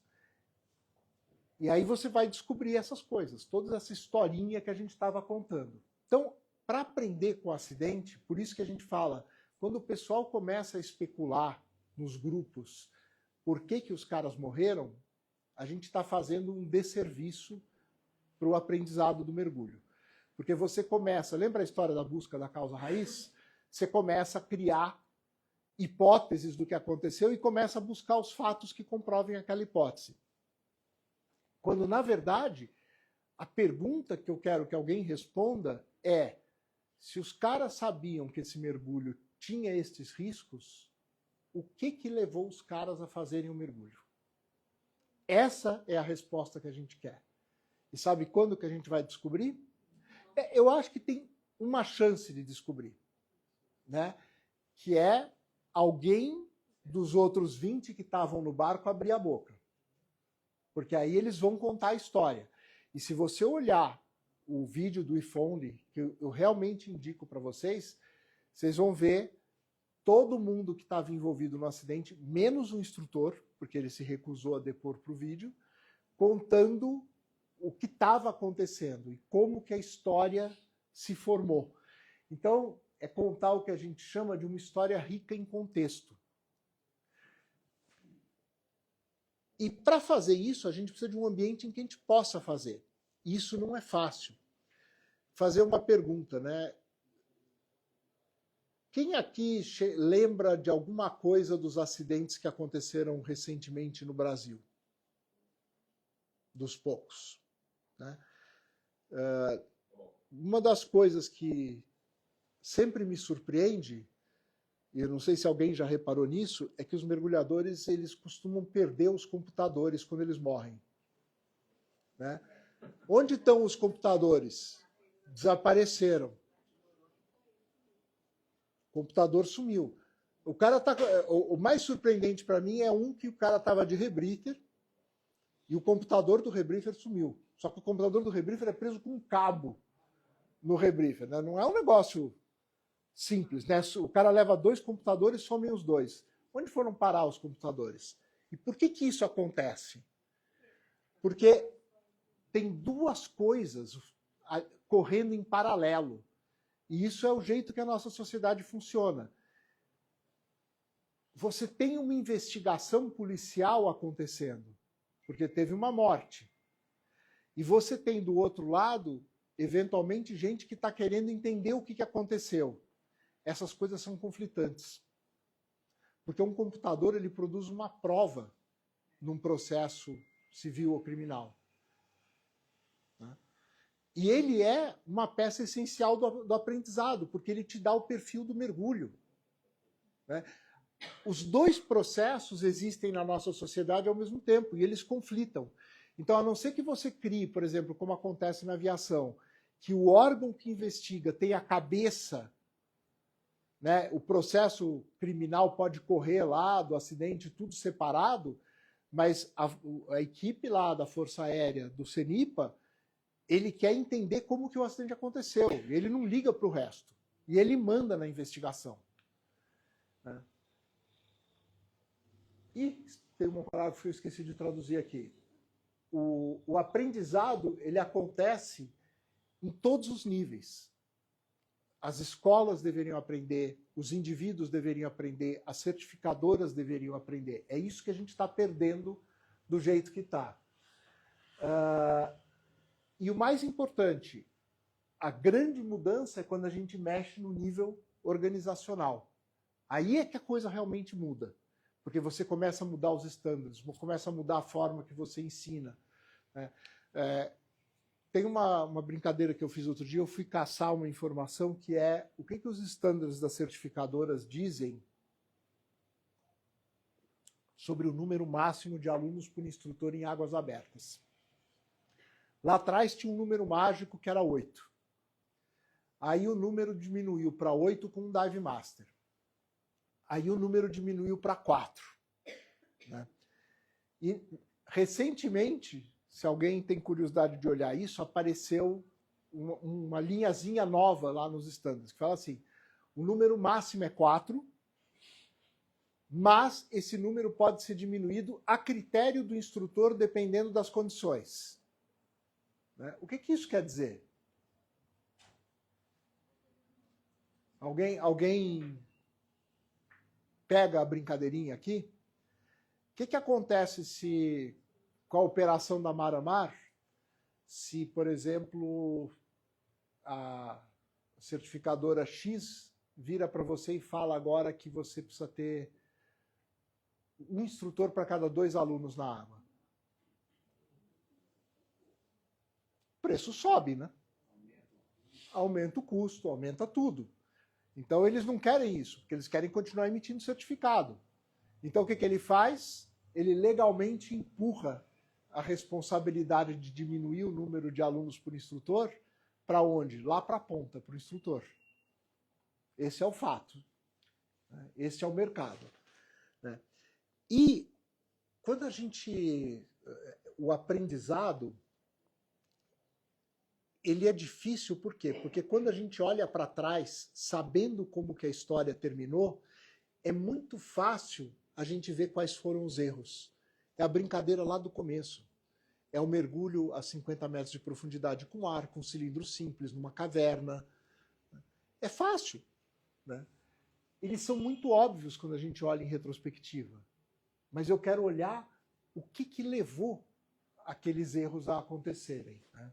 E aí você vai descobrir essas coisas, toda essa historinha que a gente estava contando. Então, para aprender com o acidente, por isso que a gente fala, quando o pessoal começa a especular nos grupos por que os caras morreram, a gente está fazendo um desserviço para o aprendizado do mergulho. Porque você começa, lembra a história da busca da causa raiz? Você começa a criar hipóteses do que aconteceu e começa a buscar os fatos que comprovem aquela hipótese. Quando, na verdade, a pergunta que eu quero que alguém responda é: se os caras sabiam que esse mergulho tinha estes riscos, o que levou os caras a fazerem o mergulho? Essa é a resposta que a gente quer. E sabe quando que a gente vai descobrir? Eu acho que tem uma chance de descobrir, né? Que é alguém dos outros 20 que estavam no barco abrir a boca. Porque aí eles vão contar a história. E se você olhar o vídeo do If Only, que eu realmente indico para vocês, vocês vão ver todo mundo que estava envolvido no acidente, menos o instrutor, porque ele se recusou a depor para o vídeo, contando o que estava acontecendo e como que a história se formou. Então, é contar o que a gente chama de uma história rica em contexto. E para fazer isso, a gente precisa de um ambiente em que a gente possa fazer. Isso não é fácil. Fazer uma pergunta, né? Quem aqui lembra de alguma coisa dos acidentes que aconteceram recentemente no Brasil? Dos poucos, né? Uma das coisas que sempre me surpreende, e eu não sei se alguém já reparou nisso, é que os mergulhadores eles costumam perder os computadores quando eles morrem, né? Onde estão os computadores? Desapareceram. O computador sumiu. O cara tá, o mais surpreendente para mim é um que o cara estava de rebriefer e o computador do rebriefer sumiu. Só que o computador do rebriefer é preso com um cabo no rebriefer, né? Não é um negócio simples, né? O cara leva 2 computadores e somem os 2. Onde foram parar os computadores? E por que isso acontece? Porque tem 2 coisas correndo em paralelo. E isso é o jeito que a nossa sociedade funciona. Você tem uma investigação policial acontecendo, porque teve uma morte. E você tem do outro lado, eventualmente, gente que está querendo entender o que aconteceu. Essas coisas são conflitantes. Porque um computador ele produz uma prova num processo civil ou criminal. E ele é uma peça essencial do aprendizado, porque ele te dá o perfil do mergulho, né? Os 2 processos existem na nossa sociedade ao mesmo tempo, e eles conflitam. Então, a não ser que você crie, por exemplo, como acontece na aviação, que o órgão que investiga tem a cabeça, né, o processo criminal pode correr lá do acidente, tudo separado, mas a equipe lá da Força Aérea, do CENIPA, ele quer entender como que o acidente aconteceu. Ele não liga para o resto. E ele manda na investigação. Né? E tem um parágrafo que eu esqueci de traduzir aqui. O aprendizado ele acontece em todos os níveis. As escolas deveriam aprender, os indivíduos deveriam aprender, as certificadoras deveriam aprender. É isso que a gente está perdendo do jeito que está. E o mais importante, a grande mudança é quando a gente mexe no nível organizacional. Aí é que a coisa realmente muda. Porque você começa a mudar os estándares, começa a mudar a forma que você ensina. Né? Tem uma brincadeira que eu fiz outro dia, eu fui caçar uma informação que é o que os estándares das certificadoras dizem sobre o número máximo de alunos por instrutor em águas abertas. Lá atrás tinha um número mágico que era 8. Aí o número diminuiu para 8 com um Dive Master. Aí o número diminuiu para 4. Né? E recentemente, se alguém tem curiosidade de olhar isso, apareceu uma linhazinha nova lá nos estándares, que fala assim, o número máximo é 4, mas esse número pode ser diminuído a critério do instrutor, dependendo das condições. Né? O que isso quer dizer? Alguém pega a brincadeirinha aqui? O que acontece se, com a operação da Mar-a-Mar, se, por exemplo, a certificadora X vira para você e fala agora que você precisa ter um instrutor para cada 2 alunos na água? O preço sobe, né? Aumenta o custo, aumenta tudo. Então eles não querem isso, porque eles querem continuar emitindo certificado. Então o que ele faz? Ele legalmente empurra a responsabilidade de diminuir o número de alunos por instrutor para onde? Lá para a ponta, para o instrutor. Esse é o fato. Esse é o mercado. E quando a gente... O aprendizado, ele é difícil, por quê? Porque quando a gente olha para trás, sabendo como que a história terminou, é muito fácil a gente ver quais foram os erros. É a brincadeira lá do começo. É o mergulho a 50 metros de profundidade com ar, com cilindro simples, numa caverna. É fácil, né? Eles são muito óbvios quando a gente olha em retrospectiva. Mas eu quero olhar o que levou aqueles erros a acontecerem, né?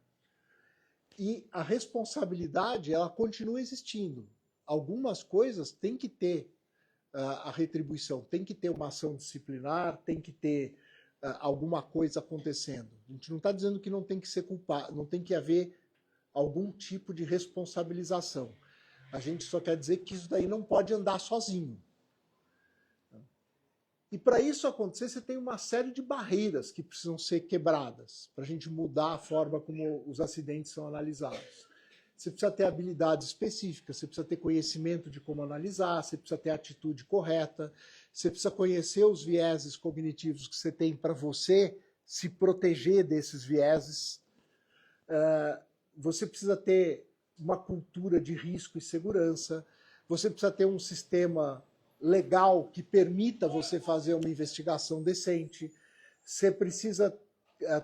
E a responsabilidade, ela continua existindo. Algumas coisas têm que ter a retribuição, tem que ter uma ação disciplinar, tem que ter alguma coisa acontecendo. A gente não está dizendo que não tem que ser culpado, não tem que haver algum tipo de responsabilização. A gente só quer dizer que isso daí não pode andar sozinho. E para isso acontecer, você tem uma série de barreiras que precisam ser quebradas para a gente mudar a forma como os acidentes são analisados. Você precisa ter habilidades específicas, você precisa ter conhecimento de como analisar, você precisa ter a atitude correta, você precisa conhecer os vieses cognitivos que você tem para você se proteger desses vieses. Você precisa ter uma cultura de risco e segurança, você precisa ter um sistema legal que permita você fazer uma investigação decente, você precisa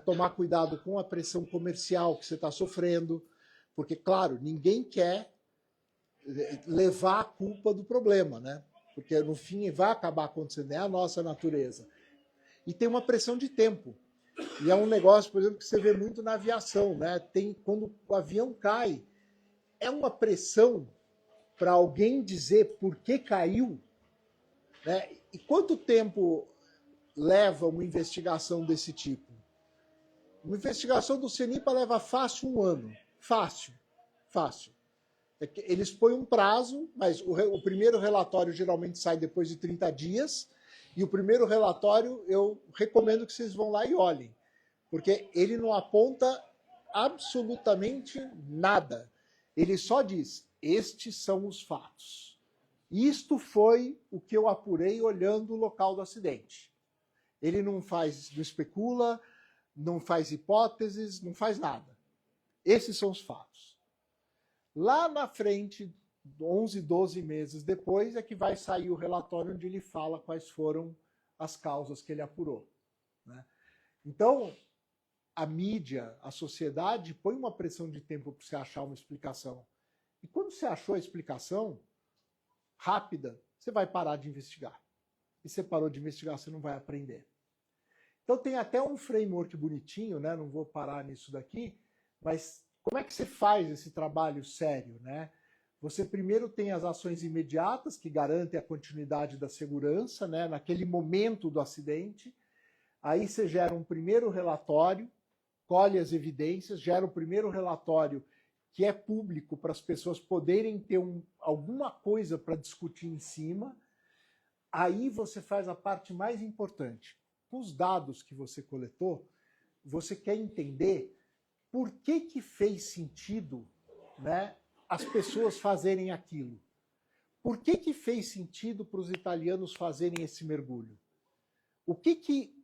tomar cuidado com a pressão comercial que você está sofrendo, porque, claro, ninguém quer levar a culpa do problema, né? Porque, no fim, vai acabar acontecendo, é a nossa natureza. E tem uma pressão de tempo. E é um negócio, por exemplo, que você vê muito na aviação, né? Quando o avião cai, é uma pressão para alguém dizer por que caiu, né? E quanto tempo leva uma investigação desse tipo? Uma investigação do CENIPA leva fácil 1 ano. Fácil. Eles põem um prazo, mas o primeiro relatório geralmente sai depois de 30 dias, e o primeiro relatório eu recomendo que vocês vão lá e olhem, porque ele não aponta absolutamente nada. Ele só diz, estes são os fatos. Isto foi o que eu apurei olhando o local do acidente. Ele não especula, não faz hipóteses, não faz nada. Esses são os fatos. Lá na frente, 11, 12 meses depois, é que vai sair o relatório onde ele fala quais foram as causas que ele apurou, né? Então, a mídia, a sociedade, põe uma pressão de tempo para você achar uma explicação. E quando você achou a explicação rápida, você vai parar de investigar. E você parou de investigar, você não vai aprender. Então tem até um framework bonitinho, né? Não vou parar nisso daqui, mas como é que você faz esse trabalho sério, né? Você primeiro tem as ações imediatas que garantem a continuidade da segurança, né? Naquele momento do acidente. Aí você gera um primeiro relatório, colhe as evidências, gera o primeiro relatório que é público para as pessoas poderem ter alguma coisa para discutir em cima. Aí você faz a parte mais importante. Com os dados que você coletou, você quer entender por que fez sentido, né, as pessoas fazerem aquilo. Por que fez sentido para os italianos fazerem esse mergulho? O que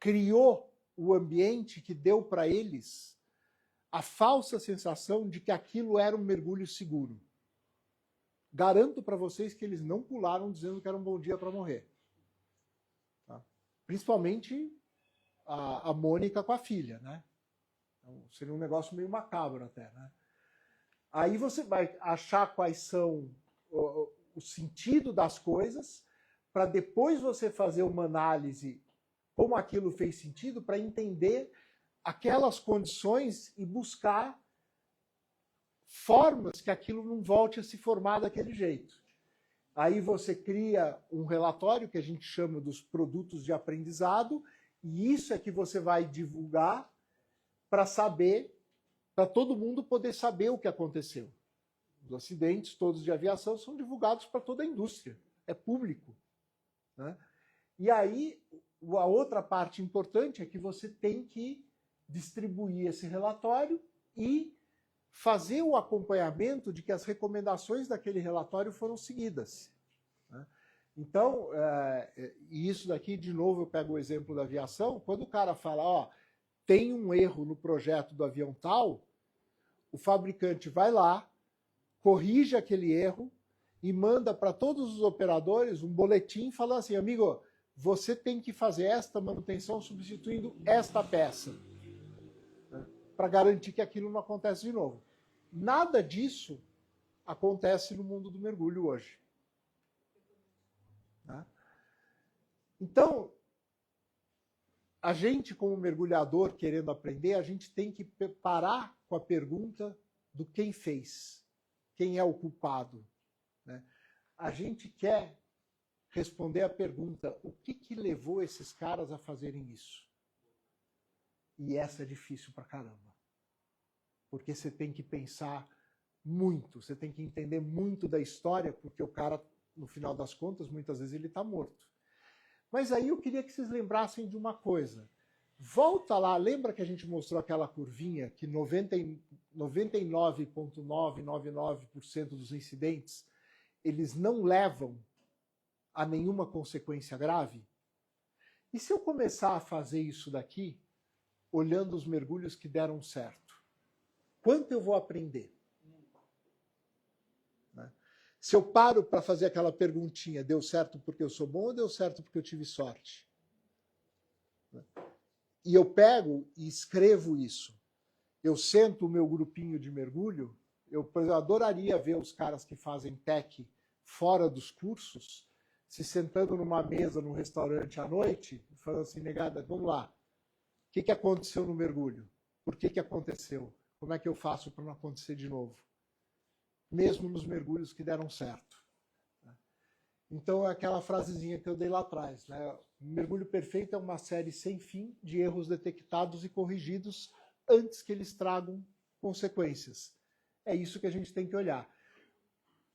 criou o ambiente que deu para eles a falsa sensação de que aquilo era um mergulho seguro? Garanto para vocês que eles não pularam dizendo que era um bom dia para morrer. principalmente a Mônica com a filha, né? Então, seria um negócio meio macabro até, né? Aí você vai achar quais são o sentido das coisas, para depois você fazer uma análise como aquilo fez sentido, para entender aquelas condições e buscar formas que aquilo não volte a se formar daquele jeito. Aí você cria um relatório que a gente chama dos produtos de aprendizado, e isso é que você vai divulgar para saber, para todo mundo poder saber o que aconteceu. Os acidentes todos de aviação são divulgados para toda a indústria, é público, né? E aí, a outra parte importante é que você tem que distribuir esse relatório e fazer o acompanhamento de que as recomendações daquele relatório foram seguidas, né? Então, e isso daqui, de novo, eu pego o exemplo da aviação, quando o cara fala, ó, tem um erro no projeto do avião tal, o fabricante vai lá, corrige aquele erro e manda para todos os operadores um boletim falando assim, amigo, você tem que fazer esta manutenção substituindo esta peça, né, para garantir que aquilo não acontece de novo. Nada disso acontece no mundo do mergulho hoje, né? Então, a gente, como mergulhador, querendo aprender, a gente tem que parar com a pergunta do quem fez, quem é o culpado, né? A gente quer responder a pergunta, o que levou esses caras a fazerem isso? E essa é difícil pra caramba. Porque você tem que pensar muito, você tem que entender muito da história, porque o cara, no final das contas, muitas vezes ele está morto. Mas aí eu queria que vocês lembrassem de uma coisa. Volta lá, lembra que a gente mostrou aquela curvinha que 99,999% dos incidentes eles não levam a nenhuma consequência grave? E se eu começar a fazer isso daqui, olhando os mergulhos que deram certo, quanto eu vou aprender? Né? Se eu paro para fazer aquela perguntinha, deu certo porque eu sou bom ou deu certo porque eu tive sorte? Né? E eu pego e escrevo isso. Eu sento o meu grupinho de mergulho, eu adoraria ver os caras que fazem tech fora dos cursos, se sentando numa mesa num restaurante à noite, falando assim, negada, vamos lá, o que aconteceu no mergulho? Por que aconteceu? Como é que eu faço para não acontecer de novo? Mesmo nos mergulhos que deram certo. Então é aquela frasezinha que eu dei lá atrás, né? O mergulho perfeito é uma série sem fim de erros detectados e corrigidos antes que eles tragam consequências. É isso que a gente tem que olhar.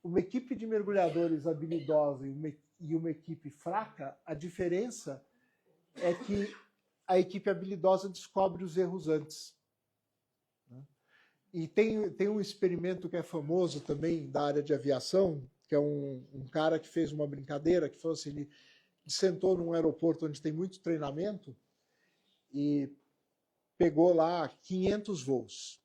Uma equipe de mergulhadores habilidosa e uma equipe fraca, a diferença é que a equipe habilidosa descobre os erros antes. E tem um experimento que é famoso também da área de aviação, que é um cara que fez uma brincadeira, que falou assim, ele sentou num aeroporto onde tem muito treinamento e pegou lá 500 voos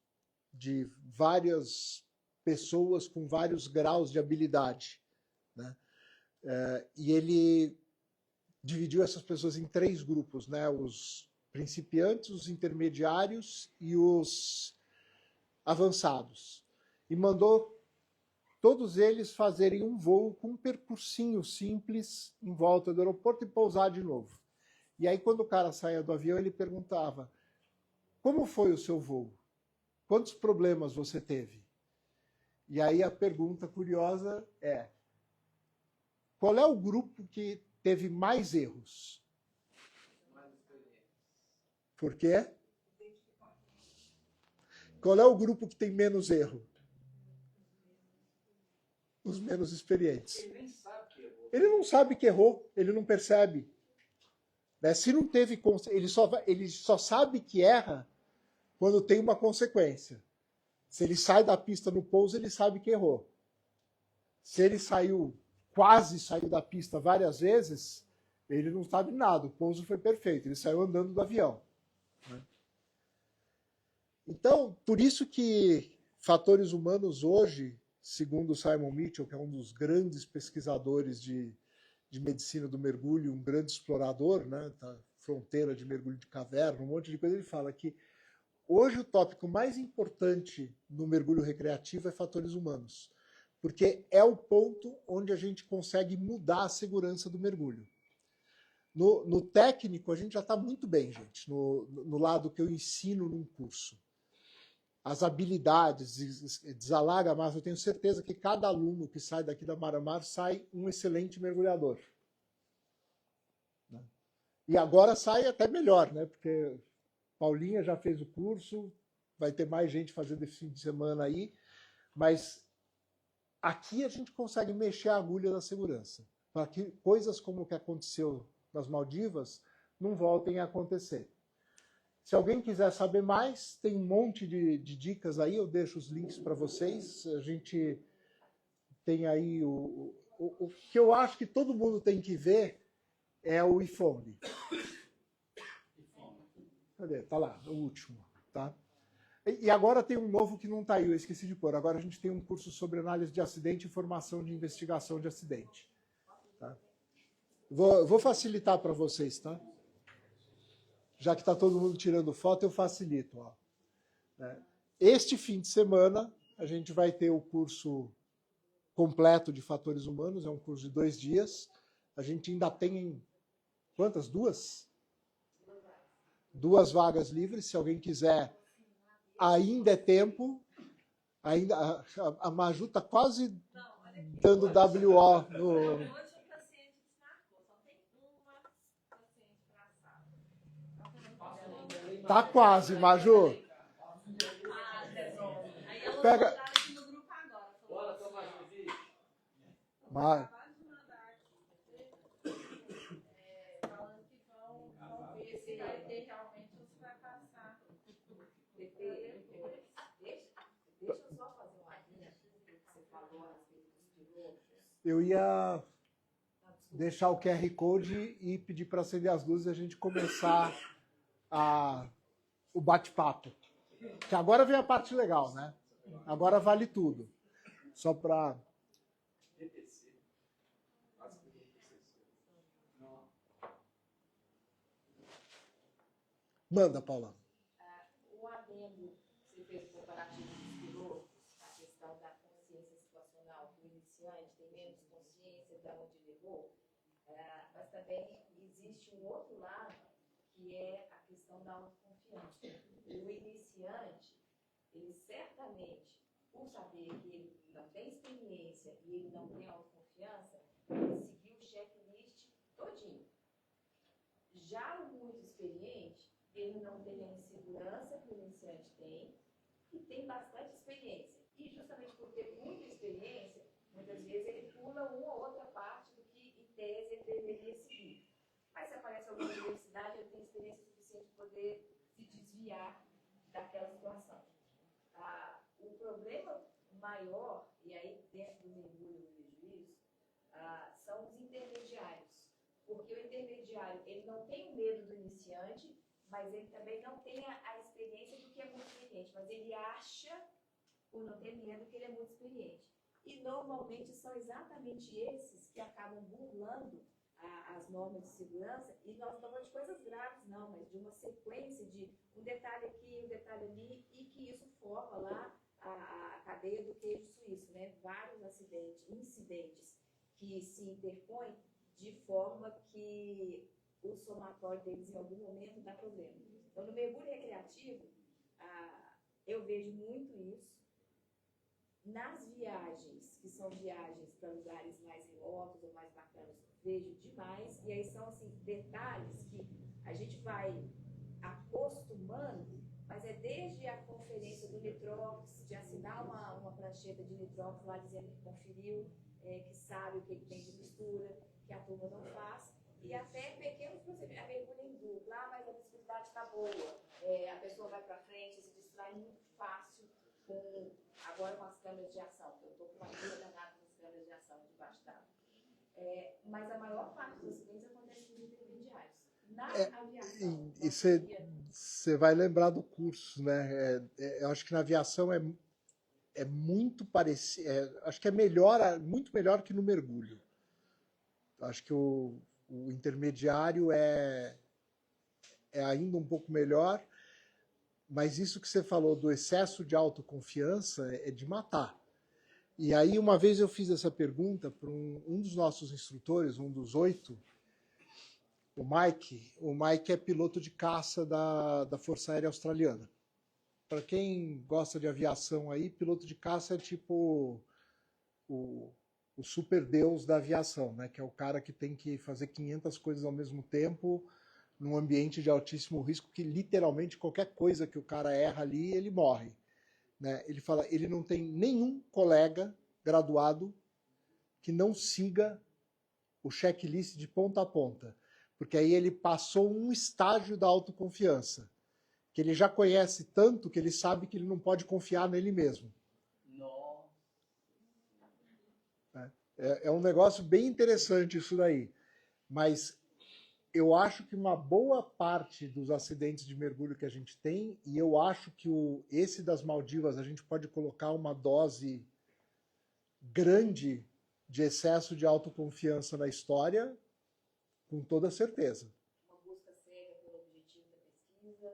de várias pessoas com vários graus de habilidade, né? E ele dividiu essas pessoas em 3 grupos, né? Os principiantes, os intermediários e os avançados. E mandou todos eles fazerem um voo com um percursinho simples em volta do aeroporto e pousar de novo. E aí, quando o cara saía do avião, ele perguntava, como foi o seu voo? Quantos problemas você teve? E aí a pergunta curiosa é, qual é o grupo que teve mais erros? Por quê? Qual é o grupo que tem menos erro? Os menos experientes. Ele nem sabe que errou. Ele não sabe que errou, ele não percebe. Né? Se não teve, ele só sabe que erra quando tem uma consequência. Se ele sai da pista no pouso, ele sabe que errou. Se ele quase saiu da pista várias vezes, ele não sabe nada, o pouso foi perfeito, ele saiu andando do avião. Né? Então, por isso que fatores humanos hoje, segundo o Simon Mitchell, que é um dos grandes pesquisadores de de medicina do mergulho, um grande explorador, né, da fronteira de mergulho de caverna, um monte de coisa. Ele fala que hoje o tópico mais importante no mergulho recreativo é fatores humanos, porque é o ponto onde a gente consegue mudar a segurança do mergulho. No técnico, a gente já está muito bem, gente, no lado que eu ensino num curso. As habilidades, desalaga mais, eu tenho certeza que cada aluno que sai daqui da Mar-a-Mar sai um excelente mergulhador. E agora sai até melhor, né? Porque Paulinha já fez o curso, vai ter mais gente fazendo esse fim de semana aí, mas aqui a gente consegue mexer a agulha da segurança, para que coisas como o que aconteceu nas Maldivas não voltem a acontecer. Se alguém quiser saber mais, tem um monte de dicas aí, eu deixo os links para vocês. A gente tem aí o que eu acho que todo mundo tem que ver é o iPhone. Cadê? Tá lá, o último. Tá? E agora tem um novo que não está aí, eu esqueci de pôr. Agora a gente tem um curso sobre análise de acidente e formação de investigação de acidente. Tá? Vou facilitar para vocês, tá? Já que está todo mundo tirando foto, eu facilito. Ó. Este fim de semana, a gente vai ter o curso completo de fatores humanos, é um curso de 2 dias. A gente ainda tem, quantas? 2? 2 vagas livres, se alguém quiser, ainda é tempo. Ainda, a Maju está quase dando WO no... Tá quase, Maju. Pega. Mas... Eu ia deixar o QR Code e pedir para acender as luzes e a gente começar o bate-papo. Que agora vem a parte legal, né? Agora vale tudo. Só para... Manda, Paula. O adendo, você fez o comparativo dos pilotos, a questão da consciência situacional do iniciante, tem menos consciência de onde levou, mas também existe um outro lado, que é a questão da autoconfiança. O iniciante, ele certamente, por saber que ele não tem experiência e ele não tem autoconfiança, ele seguiu o checklist todinho. Já o muito experiente, ele não tem a insegurança que o iniciante tem e tem bastante experiência. E justamente por ter muita experiência, muitas vezes ele pula uma ou outra parte do que, em tese, ele deveria seguir. Mas se aparece alguma diversidade, ele tem experiência suficiente para poder se desviar daquela situação. O problema maior, e aí dentro do mergulho eu vejo isso, são os intermediários. Porque o intermediário, ele não tem o medo do iniciante, mas ele também não tem a experiência do que é muito experiente. Mas ele acha, por não ter medo, que ele é muito experiente. E normalmente são exatamente esses que acabam burlando as normas de segurança, e nós não falamos de coisas graves, não, mas de uma sequência de um detalhe aqui, um detalhe ali, e que isso forma lá a cadeia do queijo suíço, né? Vários incidentes que se interpõem de forma que o somatório deles em algum momento dá problema. Então, no mergulho recreativo, eu vejo muito isso. Nas viagens, que são viagens para lugares mais remotos ou mais bacanas, vejo demais. E aí são assim, detalhes que a gente vai acostumando, mas é desde a conferência do Nitrox, de assinar uma prancheta de Nitrox lá dizendo que conferiu, que sabe o que tem de mistura, que a turma não faz, e até pequenos procedimentos, a mergulho em dupla, mas a visibilidade está boa, a pessoa vai para frente, se distrai muito fácil, agora com as câmeras de ação, eu estou com uma vida danada com as câmeras de ação debaixo d'água. Mas a maior parte dos acidentes acontece com os intermediários. Na aviação... E você vai lembrar do curso, né? Eu acho que na aviação é muito parecido, acho que é melhor, muito melhor que no mergulho. Acho que o intermediário é ainda um pouco melhor, mas isso que você falou do excesso de autoconfiança é de matar. E aí, uma vez eu fiz essa pergunta para um dos nossos instrutores, um dos 8, o Mike. O Mike é piloto de caça da Força Aérea Australiana. Para quem gosta de aviação aí, piloto de caça é tipo o super deus da aviação, né? Que é o cara que tem que fazer 500 coisas ao mesmo tempo num ambiente de altíssimo risco, que literalmente qualquer coisa que o cara erra ali, ele morre. Né? Ele fala, ele não tem nenhum colega graduado que não siga o checklist de ponta a ponta, porque aí ele passou um estágio da autoconfiança, que ele já conhece tanto que ele sabe que ele não pode confiar nele mesmo. É um negócio bem interessante isso daí, mas eu acho que uma boa parte dos acidentes de mergulho que a gente tem, e eu acho que esse das Maldivas a gente pode colocar uma dose grande de excesso de autoconfiança na história, com toda certeza. Uma busca cega pelo objetivo da pesquisa.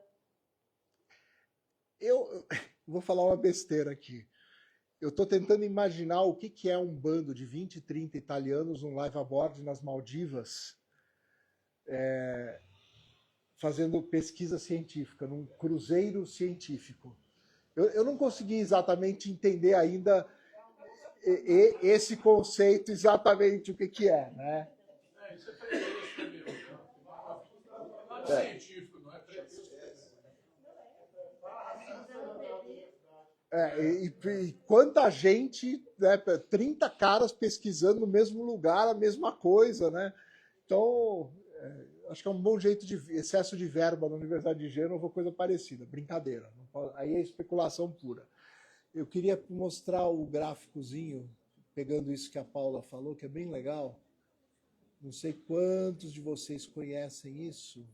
Eu vou falar uma besteira aqui. Eu estou tentando imaginar o que é um bando de 20, 30 italianos num live aboard nas Maldivas, fazendo pesquisa científica, num cruzeiro científico. Eu não consegui exatamente entender ainda esse conceito, exatamente o que é, né? Isso é perigoso também. Nada científico, não é E quanta gente, né, 30 caras pesquisando no mesmo lugar a mesma coisa, né? Então, acho que é um bom jeito de excesso de verba na Universidade de Gênova ou coisa parecida, brincadeira. Aí é especulação pura. Eu queria mostrar o gráficozinho, pegando isso que a Paula falou, que é bem legal. Não sei quantos de vocês conhecem isso.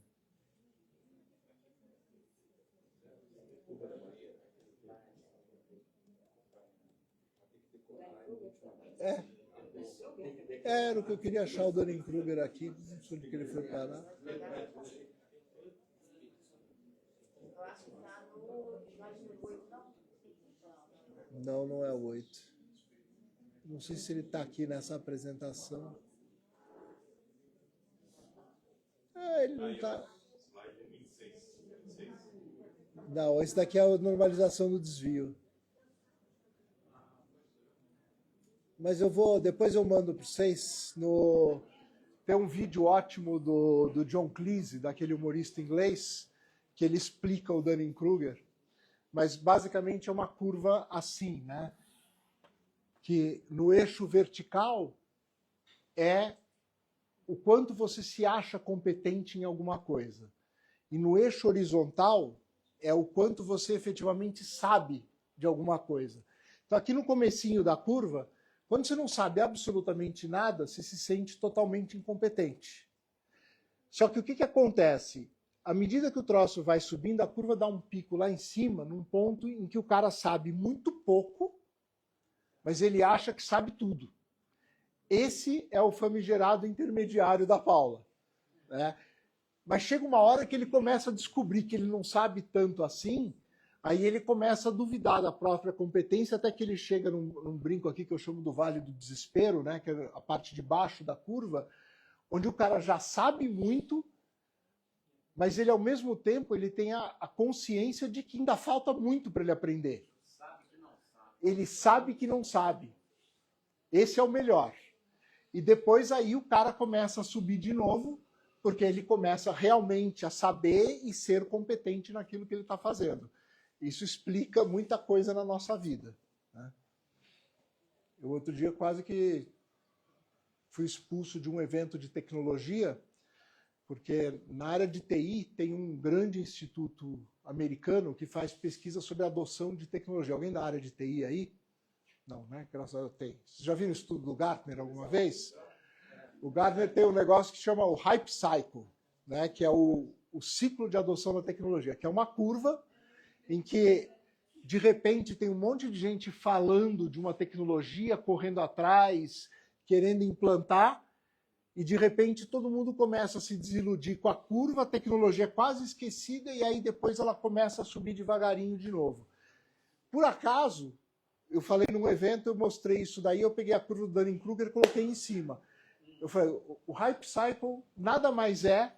Era o que eu queria achar o Dunning-Kruger aqui, não sei onde que ele foi parar. Eu acho que está no slide 8, não? Não, não é o 8. Não sei se ele está aqui nessa apresentação. Ele não está. Não, esse daqui é a normalização do desvio. Mas depois eu mando para vocês. Tem um vídeo ótimo do John Cleese, daquele humorista inglês, que ele explica o Dunning-Kruger. Mas basicamente é uma curva assim, né? Que no eixo vertical é o quanto você se acha competente em alguma coisa. E no eixo horizontal é o quanto você efetivamente sabe de alguma coisa. Então aqui no comecinho da curva, quando você não sabe absolutamente nada, você se sente totalmente incompetente. Só que o que acontece? À medida que o troço vai subindo, a curva dá um pico lá em cima, num ponto em que o cara sabe muito pouco, mas ele acha que sabe tudo. Esse é o famigerado intermediário da Paula, né? Mas chega uma hora que ele começa a descobrir que ele não sabe tanto assim, aí ele começa a duvidar da própria competência, até que ele chega num brinco aqui que eu chamo do Vale do Desespero, né? Que é a parte de baixo da curva, onde o cara já sabe muito, mas ele, ao mesmo tempo, ele tem a consciência de que ainda falta muito para ele aprender. Ele sabe que não sabe. Esse é o melhor. E depois aí o cara começa a subir de novo, porque ele começa realmente a saber e ser competente naquilo que ele está fazendo. Isso explica muita coisa na nossa vida, né? Eu outro dia quase que fui expulso de um evento de tecnologia, porque na área de TI tem um grande instituto americano que faz pesquisa sobre a adoção de tecnologia. Alguém da área de TI aí? Não, né? Graças a Deus tem. Vocês já viram o estudo do Gartner alguma vez? O Gartner tem um negócio que chama o Hype Cycle, né? Que é o ciclo de adoção da tecnologia, que é uma curva em que, de repente, tem um monte de gente falando de uma tecnologia, correndo atrás, querendo implantar, e de repente todo mundo começa a se desiludir com a curva, a tecnologia é quase esquecida, e aí depois ela começa a subir devagarinho de novo. Por acaso, eu falei num evento, eu mostrei isso daí, eu peguei a curva do Dunning-Kruger e coloquei em cima. Eu falei, o Hype Cycle nada mais é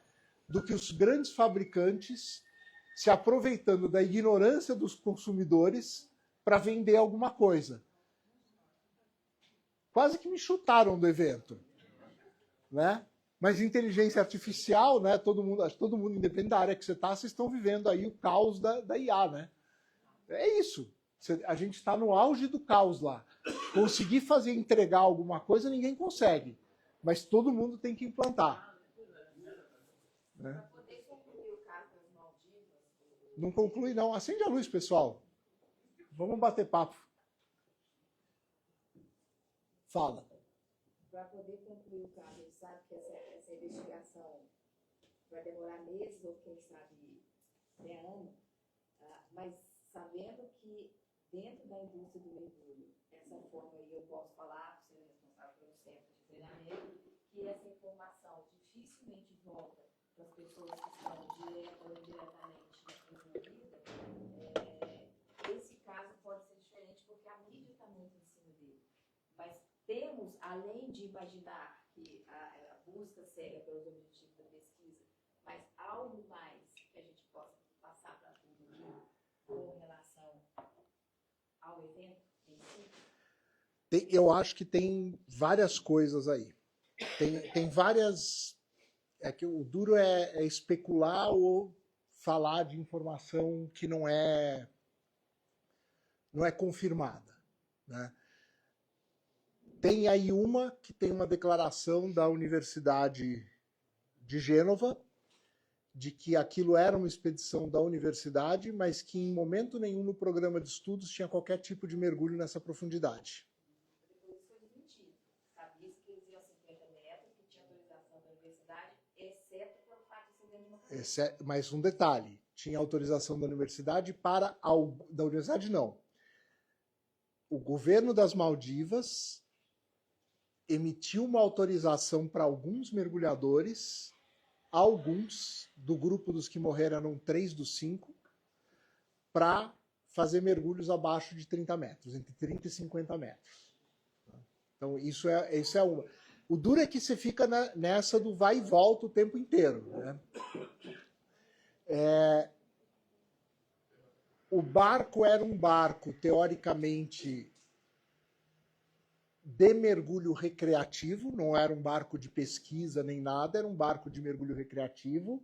do que os grandes fabricantes se aproveitando da ignorância dos consumidores para vender alguma coisa. Quase que me chutaram do evento, né? Mas inteligência artificial, né? Todo mundo, independente da área que você está, vocês estão vivendo aí o caos da IA, né? É isso. A gente está no auge do caos lá. Conseguir entregar alguma coisa, ninguém consegue. Mas todo mundo tem que implantar. Né? Para poder concluir o caso das Maldivas. Não conclui, não. Acende a luz, pessoal. Vamos bater papo. Fala. Para poder concluir o caso, a gente sabe que essa investigação vai demorar meses ou, quem sabe, até ano, mas sabendo que dentro da indústria do mergulho, essa forma aí eu posso falar, ser responsável pelo centro de treinamento, que essa informação dificilmente volta para as pessoas que estão direta ou indiretamente envolvidas, esse caso pode ser diferente porque a mídia está muito em cima dele. Mas temos, além de imaginar que a busca cega pelos objetivos da pesquisa, mas algo mais que a gente possa passar para todo mundo com relação ao evento em si? Eu acho que tem várias coisas aí. Tem várias... É que o duro é especular ou falar de informação que não é confirmada, né? Tem aí uma que tem uma declaração da Universidade de Gênova de que aquilo era uma expedição da universidade, mas que em momento nenhum no programa de estudos tinha qualquer tipo de mergulho nessa profundidade. Depois foi desmentido. Sabia-se que eles iam a 50 metros, que tinha autorização da universidade, exceto pelo fato de ser dentro de uma cadeia. Mas um detalhe, tinha autorização da universidade da universidade não. O governo das Maldivas emitiu uma autorização para alguns mergulhadores, alguns do grupo dos que morreram eram 3 dos 5, para fazer mergulhos abaixo de 30 metros, entre 30 e 50 metros. Então, isso é uma. O duro é que você fica nessa do vai e volta o tempo inteiro, né? O barco era um barco, teoricamente, de mergulho recreativo, não era um barco de pesquisa nem nada, era um barco de mergulho recreativo,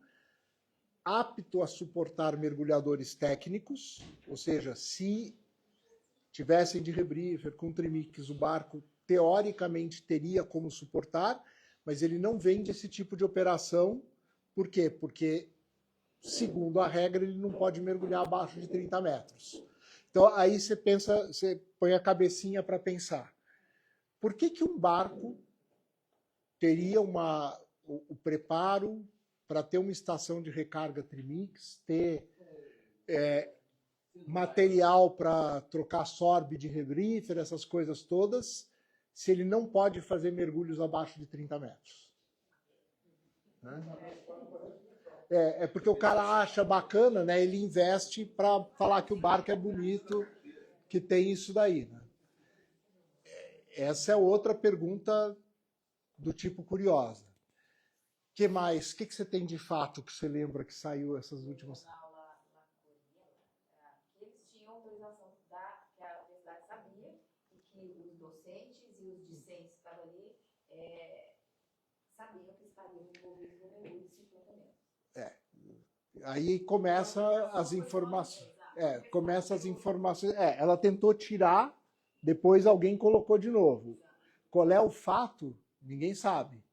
apto a suportar mergulhadores técnicos, ou seja, se tivessem de rebriefer com trimix, o barco teoricamente teria como suportar, mas ele não vende esse tipo de operação. Por quê? Porque, segundo a regra, ele não pode mergulhar abaixo de 30 metros. Então, aí você pensa, você põe a cabecinha para pensar. Por que um barco teria o preparo para ter uma estação de recarga trimix, ter material para trocar sorbe de rebrífero, essas coisas todas, se ele não pode fazer mergulhos abaixo de 30 metros? Né? É porque o cara acha bacana, né? Ele investe para falar que o barco é bonito, que tem isso daí, né? Essa é outra pergunta do tipo curiosa. O que mais? O que você tem de fato que você lembra que saiu essas últimas... Eles tinham autorização que a universidade sabia, e que os docentes e os discentes que estavam ali sabiam que estariam envolvidos no mergulho de 50 metros. Aí começa as informações. Ela tentou tirar, depois alguém colocou de novo. Qual é o fato? Ninguém sabe,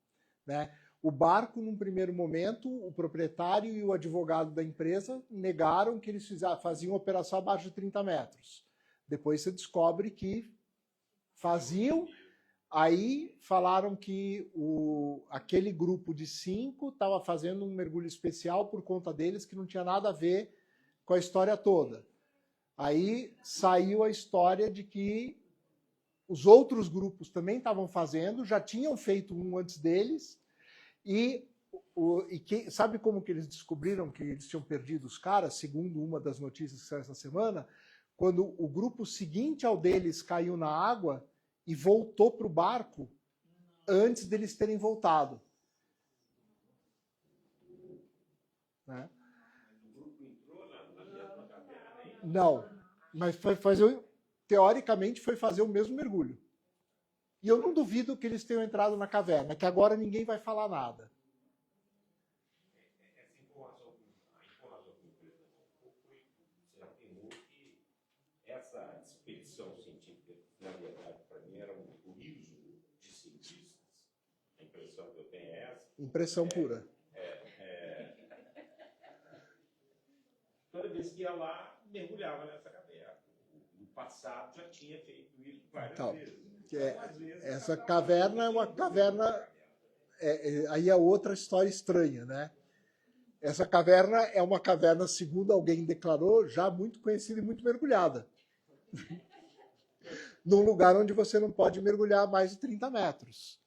né? O barco, num primeiro momento, o proprietário e o advogado da empresa negaram que eles faziam operação abaixo de 30 metros. Depois você descobre que faziam, aí falaram que aquele grupo de 5 estava fazendo um mergulho especial por conta deles, que não tinha nada a ver com a história toda. Aí saiu a história de que os outros grupos também estavam fazendo, já tinham feito um antes deles, Sabe como que eles descobriram que eles tinham perdido os caras, segundo uma das notícias que saiu essa semana? Quando o grupo seguinte ao deles caiu na água e voltou para o barco antes deles terem voltado. Né? O grupo entrou na mesma caverna? Não, mas teoricamente foi fazer o mesmo mergulho. E eu não duvido que eles tenham entrado na caverna, que agora ninguém vai falar nada. Essa informação, a informação que o presidente foi, você afirmou que essa expedição científica, na verdade, para mim, era um turismo de cientistas. A impressão que eu tenho é essa. Impressão pura. Toda vez que ia lá, mergulhava nessa caverna. No passado já tinha feito isso várias vezes. Essa caverna é uma caverna. Aí é outra história estranha, né? Essa caverna é uma caverna, segundo alguém declarou, já muito conhecida e muito mergulhada. Num lugar onde você não pode mergulhar mais de 30 metros.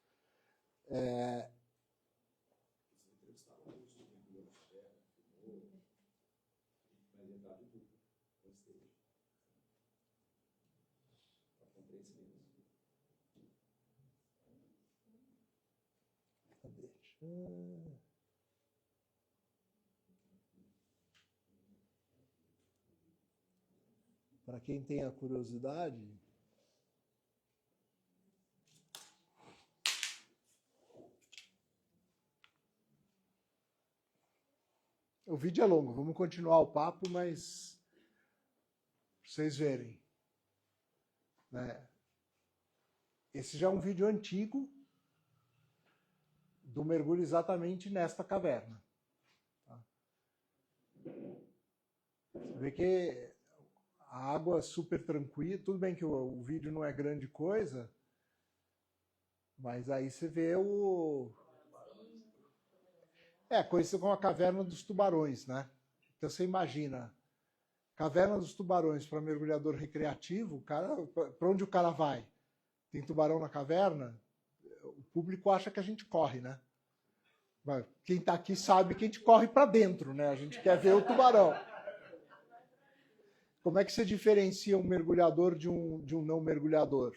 Para quem tem a curiosidade, o vídeo é longo, vamos continuar o papo, mas para vocês verem. Né? Esse já é um vídeo antigo do mergulho exatamente nesta caverna. Tá? Você vê que a água é super tranquila, tudo bem que o vídeo não é grande coisa, mas aí você vê conhecido como a caverna dos tubarões, né? Então você imagina, caverna dos tubarões para mergulhador recreativo, para onde o cara vai? Tem tubarão na caverna? O público acha que a gente corre, né? Quem está aqui sabe que a gente corre para dentro, né? A gente quer ver o tubarão. Como é que você diferencia um mergulhador de um não mergulhador?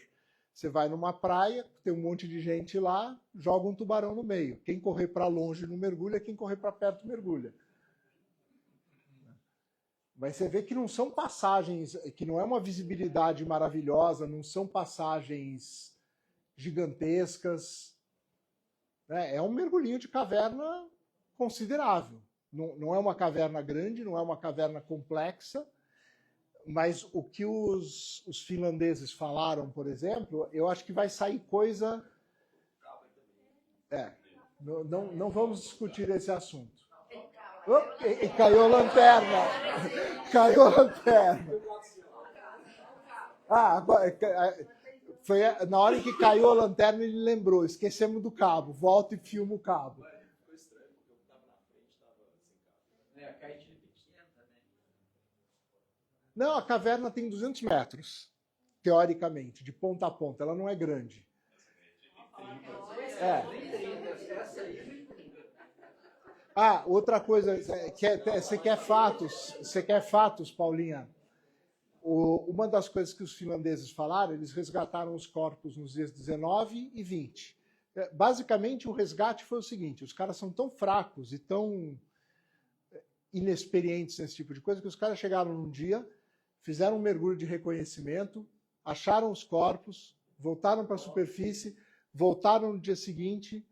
Você vai numa praia, tem um monte de gente lá, joga um tubarão no meio. Quem correr para longe não mergulha, quem correr para perto mergulha. Mas você vê que não são passagens, que não é uma visibilidade maravilhosa, não são passagens gigantescas. É um mergulhinho de caverna considerável. Não é uma caverna grande, não é uma caverna complexa, mas o que os finlandeses falaram, por exemplo, eu acho que vai sair coisa... Não vamos discutir esse assunto. E caiu a lanterna. Caiu a lanterna. Foi na hora que caiu a lanterna, ele lembrou, esquecemos do cabo, volta e filma o cabo. Ficou estranho, porque eu tava na frente, tava sem cabo. A Caetina é pequena também. Não, a caverna tem 200 metros, teoricamente, de ponta a ponta, ela não é grande. Outra coisa, você quer fatos, Paulinha? Uma das coisas que os finlandeses falaram, eles resgataram os corpos nos dias 19 e 20. Basicamente, o resgate foi o seguinte, os caras são tão fracos e tão inexperientes nesse tipo de coisa, que os caras chegaram num dia, fizeram um mergulho de reconhecimento, acharam os corpos, voltaram para a superfície, voltaram no dia seguinte,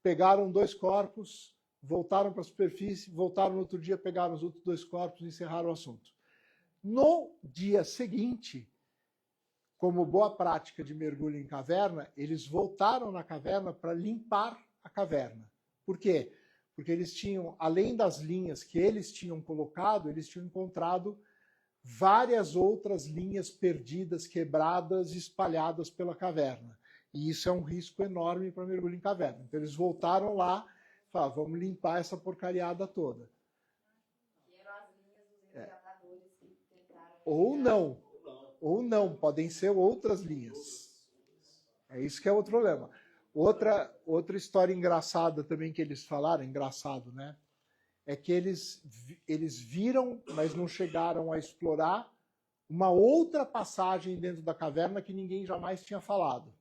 pegaram 2 corpos, voltaram para a superfície, voltaram no outro dia, pegaram os outros 2 corpos e encerraram o assunto. No dia seguinte, como boa prática de mergulho em caverna, eles voltaram na caverna para limpar a caverna. Por quê? Porque eles tinham, além das linhas que eles tinham colocado, eles tinham encontrado várias outras linhas perdidas, quebradas, espalhadas pela caverna. E isso é um risco enorme para mergulho em caverna. Então eles voltaram lá e falaram, vamos limpar essa porcariada toda. Ou não, podem ser outras linhas. É isso que é outro problema. Outra história engraçada também que eles falaram, engraçado, né? É que eles viram, mas não chegaram a explorar uma outra passagem dentro da caverna que ninguém jamais tinha falado.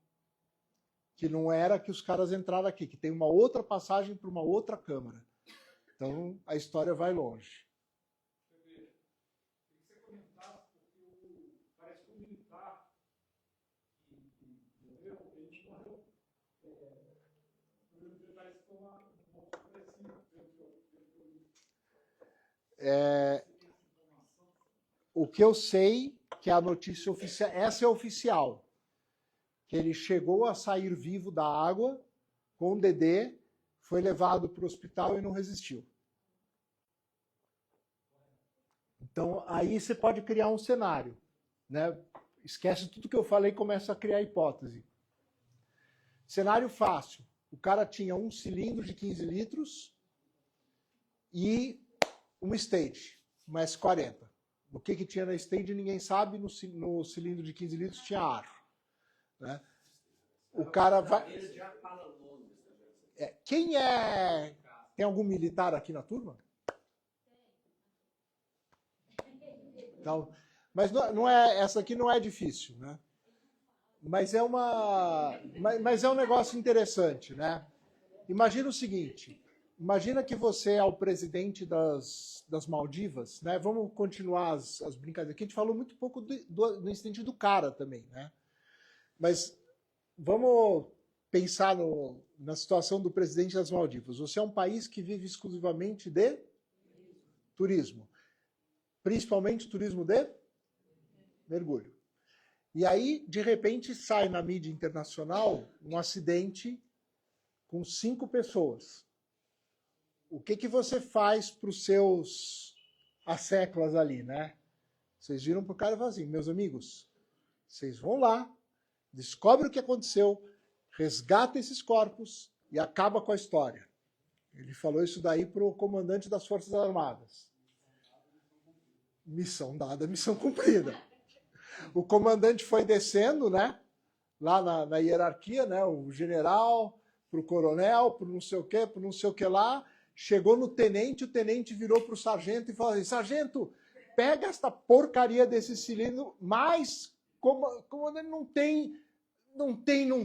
Que não era que os caras entraram aqui, que tem uma outra passagem para uma outra câmara. Então, a história vai longe. O que eu sei, que a notícia oficial, essa é oficial, que ele chegou a sair vivo da água com o Dedê, foi levado para o hospital e não resistiu. Então, aí você pode criar um cenário, né? Esquece tudo que eu falei e começa a criar hipótese. Cenário fácil. O cara tinha um cilindro de 15 litros e uma stage, uma S40. O que tinha na stage ninguém sabe, no cilindro de 15 litros tinha ar. Né? O cara vai... Quem é... Tem algum militar aqui na turma? Então, mas não é, essa aqui não é difícil, né? Mas é um negócio interessante, né? Imagina o seguinte, imagina que você é o presidente das Maldivas, né? Vamos continuar as brincadeiras. Aqui a gente falou muito pouco do incidente do cara também, né? Mas vamos pensar na situação do presidente das Maldivas. Você é um país que vive exclusivamente de turismo. Principalmente turismo de mergulho. E aí, de repente, sai na mídia internacional um acidente com 5 pessoas. O que você faz para os seus asseclas ali, né? Vocês viram para o cara e falam assim, meus amigos, vocês vão lá, descobrem o que aconteceu, resgatam esses corpos e acaba com a história. Ele falou isso daí para o comandante das Forças Armadas. Missão dada, missão cumprida. O comandante foi descendo, né? Lá na hierarquia, né? O general, para o coronel, para não sei o quê, para não sei o que lá. Chegou no tenente, o tenente virou para o sargento e falou assim, sargento, pega esta porcaria desse cilindro, mas comandante, não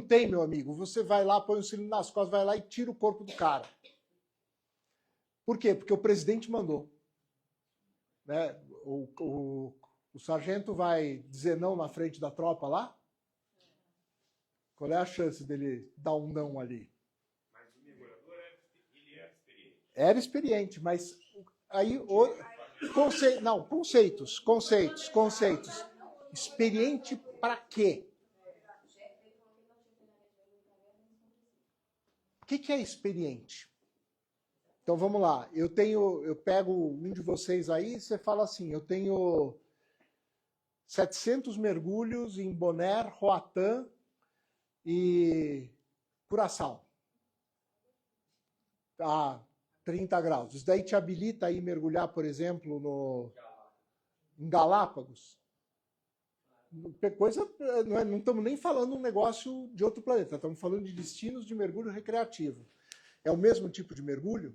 tem, meu amigo. Você vai lá, põe o cilindro nas costas, vai lá e tira o corpo do cara. Por quê? Porque o presidente mandou. Né? O sargento vai dizer não na frente da tropa lá? Qual é a chance dele dar um não ali? Mas o mergulhador, ele era experiente. Era experiente, mas aí... Conceitos. Experiente para quê? O que é experiente? Então vamos lá. Eu pego um de vocês aí e você fala assim, eu tenho 700 mergulhos em Bonaire, Roatán e Curaçao. A 30 graus. Isso daí te habilita a ir mergulhar, por exemplo, em Galápagos. Não estamos nem falando um negócio de outro planeta, estamos falando de destinos de mergulho recreativo. É o mesmo tipo de mergulho?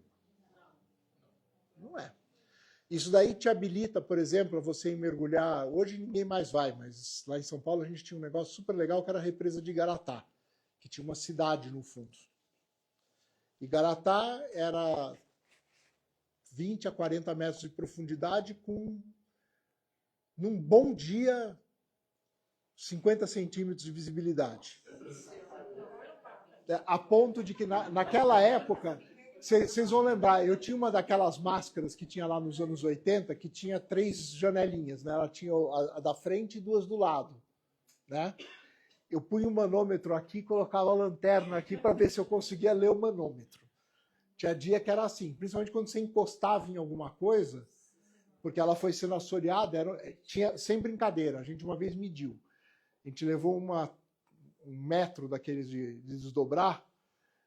Não é. Isso daí te habilita, por exemplo, a você ir mergulhar. Hoje ninguém mais vai, mas lá em São Paulo a gente tinha um negócio super legal que era a represa de Igaratá, que tinha uma cidade no fundo. Igaratá era 20 a 40 metros de profundidade com, num bom dia, 50 centímetros de visibilidade. A ponto de que naquela época... Vocês vão lembrar, eu tinha uma daquelas máscaras que tinha lá nos anos 80, que tinha 3 janelinhas, né? Ela tinha a da frente e 2 do lado. Né? Eu punha um manômetro aqui, colocava a lanterna aqui para ver se eu conseguia ler o manômetro. Tinha dia que era assim, principalmente quando você encostava em alguma coisa, porque ela foi sendo assoreada, sem brincadeira, a gente uma vez mediu. A gente levou um metro daqueles de desdobrar,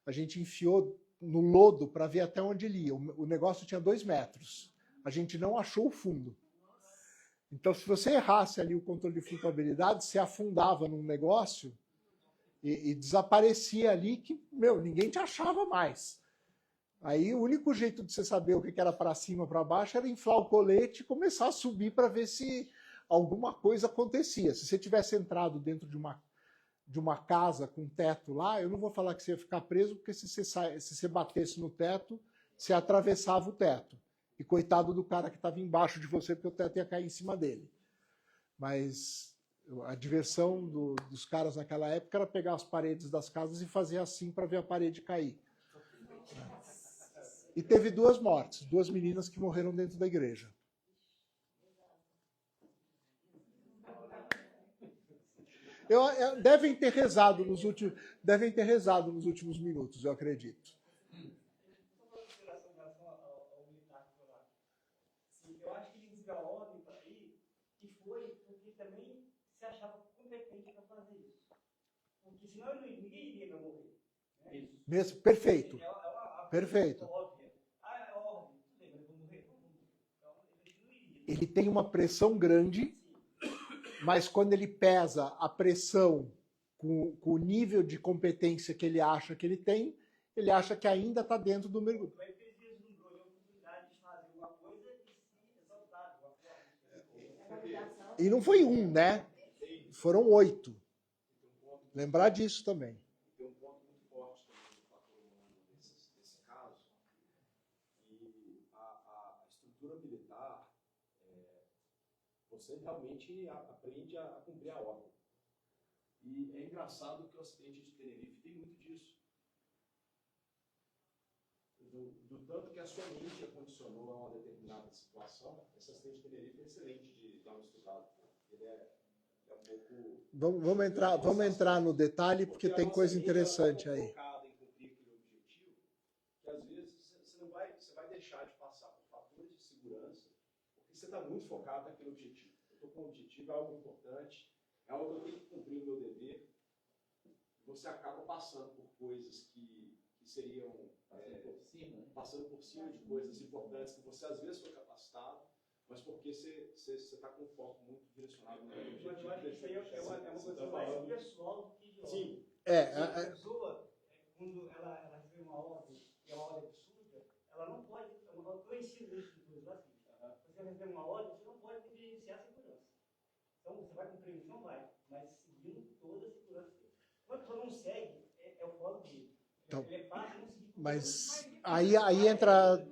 a gente enfiou no lodo para ver até onde ele ia. O negócio tinha 2 metros. A gente não achou o fundo. Então, se você errasse ali o controle de flutuabilidade, você afundava num negócio e desaparecia ali que, ninguém te achava mais. Aí o único jeito de você saber o que era para cima, para baixo, era inflar o colete e começar a subir para ver se alguma coisa acontecia. Se você tivesse entrado dentro de uma casa com teto lá, eu não vou falar que você ia ficar preso, porque se você batesse no teto, você atravessava o teto. E coitado do cara que estava embaixo de você, porque o teto ia cair em cima dele. Mas a diversão dos caras naquela época era pegar as paredes das casas e fazer assim para ver a parede cair. E teve 2 mortes, 2 meninas que morreram dentro da igreja. Devem ter rezado nos últimos minutos, eu acredito. Eu acho que ele desviou a ordem para ir, e foi porque também se achava competente para fazer isso. Porque senão ninguém iria morrer. Né? Isso. Mesmo, perfeito. Perfeito. Óbvia. É ordem, tudo bem, mas eu vou morrer. Então, ele não iria. Ele tem uma pressão grande, mas quando ele pesa a pressão com o nível de competência que ele acha que ele tem, ele acha que ainda está dentro do mergulho. E não foi um, né? Foram 8. Lembrar disso também. Tem um ponto muito forte também do fator humano nesse caso, e a estrutura militar, você realmente aprende a cumprir a ordem. E é engraçado que o acidente de Tenerife tem muito disso. Do tanto que a sua mente acondicionou a uma determinada situação, esse acidente de Tenerife é excelente de dar uma estudada. Ele é um pouco... Vamos entrar no detalhe, porque tem coisa interessante aí. Focada em cumprir aquele objetivo, que às vezes você vai deixar de passar por fatores de segurança, porque você está muito focado naquele objetivo. Eu estou com um objetivo, é algo importante, é algo que eu tenho que cumprir o meu dever. Você acaba passando por coisas que seriam passando por cima de coisas importantes que você às vezes foi capacitado, mas porque você está com um foco muito direcionado no objetivo. Eu acho que isso aí é uma coisa mais pessoal do que de ordem. Sim. A pessoa, quando ela recebe uma ordem, e é uma ordem absurda, ela não pode, eu ensino isso depois lá, assim, você recebe uma ordem, você não pode negligenciar a segurança. Então, você vai cumprir isso, não vai, mas seguindo toda a segurança dele. Quando a pessoa não segue, é o foco dele. Então, ele é fácil não seguir. mas aí entra...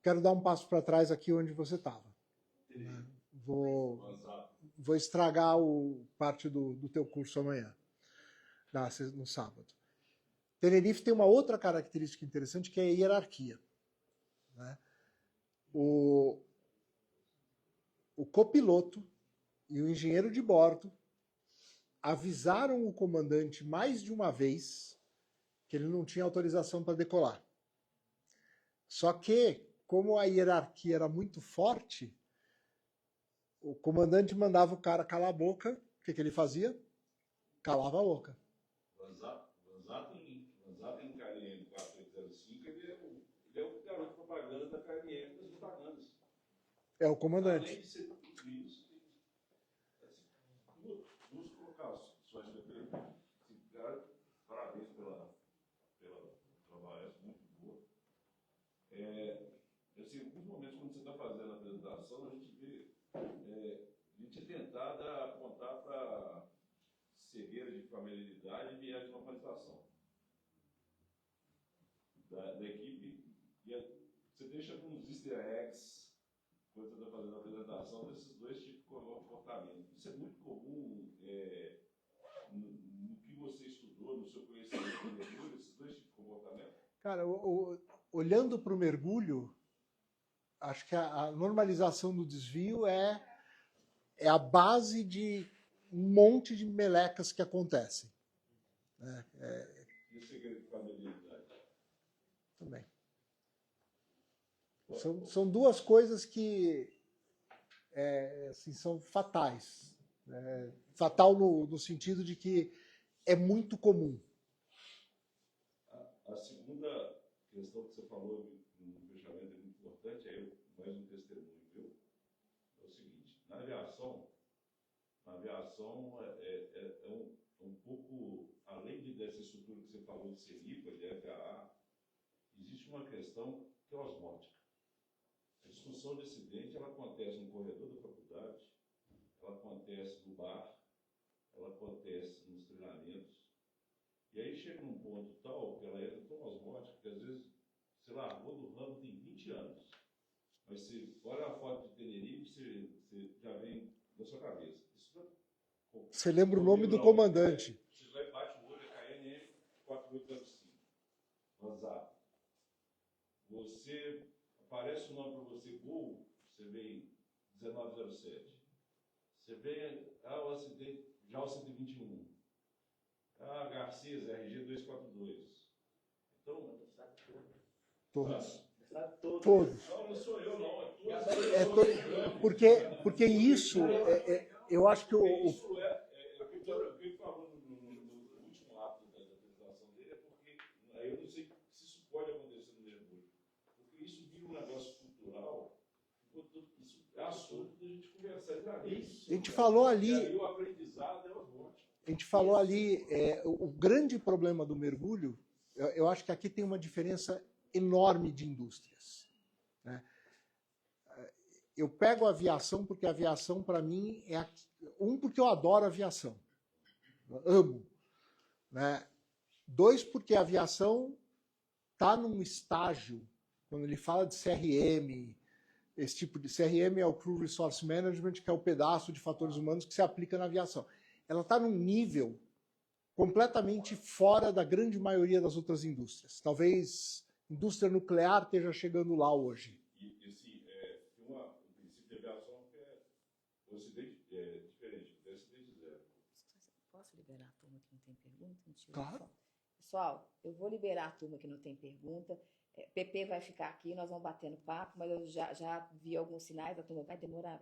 Quero dar um passo para trás aqui onde você estava. Vou estragar parte do teu curso amanhã, no sábado. Tenerife tem uma outra característica interessante, que é a hierarquia. Né? O copiloto e o engenheiro de bordo avisaram o comandante mais de uma vez que ele não tinha autorização para decolar. Só que, como a hierarquia era muito forte, o comandante mandava o cara calar a boca. O que ele fazia? Calava a boca. Vanzato em KNM 4805, ele é o garoto propaganda da KNM das propagandas. É o comandante. Além de ser tudo isso, duas colocações. Cara, parabéns pela trabalho, muito boa. Assim, em alguns momentos, quando você está fazendo a apresentação, a gente tentar apontar para cegueira de familiaridade e viés de normalização da equipe. Você deixa uns easter eggs quando você está fazendo a apresentação desses 2 tipos de comportamento. Isso é muito comum no que você estudou, no seu conhecimento do mergulho, esses 2 tipos de comportamento? Cara, olhando para o mergulho, acho que a normalização do desvio é a base de um monte de melecas que acontecem. E o segredo de familiaridade? Também. São 2 coisas que assim, são fatais. Fatal no sentido de que é muito comum. A segunda questão que você falou no fechamento é muito importante, mais um testemunho meu, é o seguinte: na a aviação um pouco, além dessa estrutura que você falou de CELIPA, de FAA, existe uma questão que é osmótica. A discussão de acidente, ela acontece no corredor da faculdade, ela acontece no bar, ela acontece nos treinamentos, e aí chega num ponto tal que ela entra tão osmótica que às vezes você largou do ramo tem 20 anos, mas você olha a foto de Tenerife, você já vem na sua cabeça. Você lembra o nome do comandante. Você vai bate o olho, é KNM 4805, WhatsApp. Você, aparece o nome para você, Gol, você vem 1907. Você vem, o acidente, já o 121. Garcias, RG 242. Então, Todos. Todos. Não sou eu, não. É todos. Porque isso, eu acho que Isso o que ele falou no último ato da apresentação dele, é porque eu não sei se isso pode acontecer no mergulho. Porque isso vira um negócio cultural, isso é assunto da gente conversar entre amigos. A gente falou ali. E aí o aprendizado é ótimo. A gente falou ali, o grande problema do mergulho, eu acho que aqui tem uma diferença enorme de indústrias, né? Eu pego a aviação porque a aviação, para mim, porque eu adoro aviação, amo, né? 2, porque a aviação está num estágio, quando ele fala de CRM, esse tipo de CRM é o Crew Resource Management, que é o pedaço de fatores humanos que se aplica na aviação. Ela está num nível completamente fora da grande maioria das outras indústrias. Talvez a indústria nuclear esteja chegando lá hoje. E tem um princípio de aviação que o acidente é diferente, é acidente zero. Posso liberar a turma que não tem pergunta? Claro. Pessoal, eu vou liberar a turma que não tem pergunta. PP vai ficar aqui, nós vamos batendo papo, mas eu já vi alguns sinais, a turma vai demorar.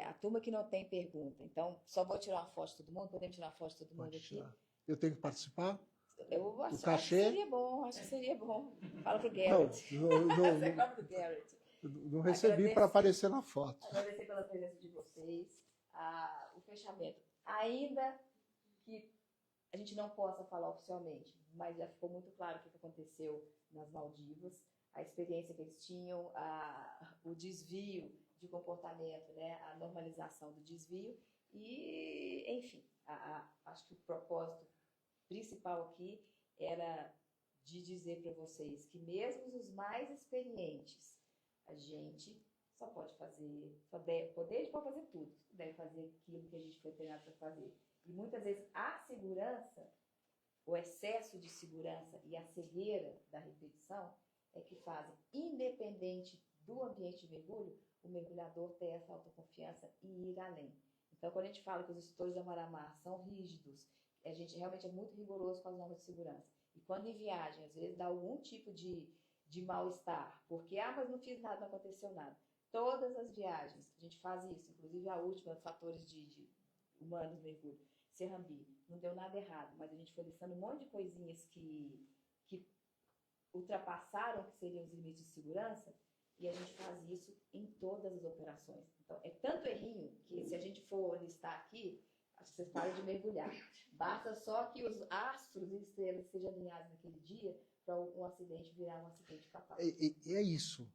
A turma que não tem pergunta. Então, só vou tirar uma foto de todo mundo. Podemos tirar uma foto de todo mundo aqui? Eu tenho que participar? Eu acho cachê? que seria bom. Fala pro Garrett. Você cobra do Garrett. Não recebi para aparecer na foto. Agradecer pela presença de vocês. O fechamento. Ainda que a gente não possa falar oficialmente, mas já ficou muito claro o que aconteceu nas Maldivas, a experiência que eles tinham, o desvio de comportamento, né, a normalização do desvio e, enfim, acho que o propósito principal aqui era de dizer para vocês que mesmo os mais experientes, a gente só pode fazer, pode fazer tudo, deve fazer aquilo que a gente foi treinado para fazer. E muitas vezes a segurança, o excesso de segurança e a cegueira da repetição é que fazem, independente do ambiente de mergulho, o mergulhador ter essa autoconfiança e ir além. Então, quando a gente fala que os instrutores da Mar-a-Mar são rígidos, a gente realmente é muito rigoroso com as normas de segurança. E quando em viagem, às vezes, dá algum tipo de mal-estar, porque, mas não fiz nada, não aconteceu nada. Todas as viagens, a gente faz isso, inclusive a última, fatores de humanos no mergulho, Serrambi, não deu nada errado, mas a gente foi listando um monte de coisinhas que ultrapassaram o que seriam os limites de segurança, e a gente faz isso em todas as operações. Então, é tanto errinho que, se a gente for listar aqui, acho que vocês param de mergulhar. Basta só que os astros e estrelas sejam alinhados naquele dia para um acidente virar um acidente fatal. E é isso.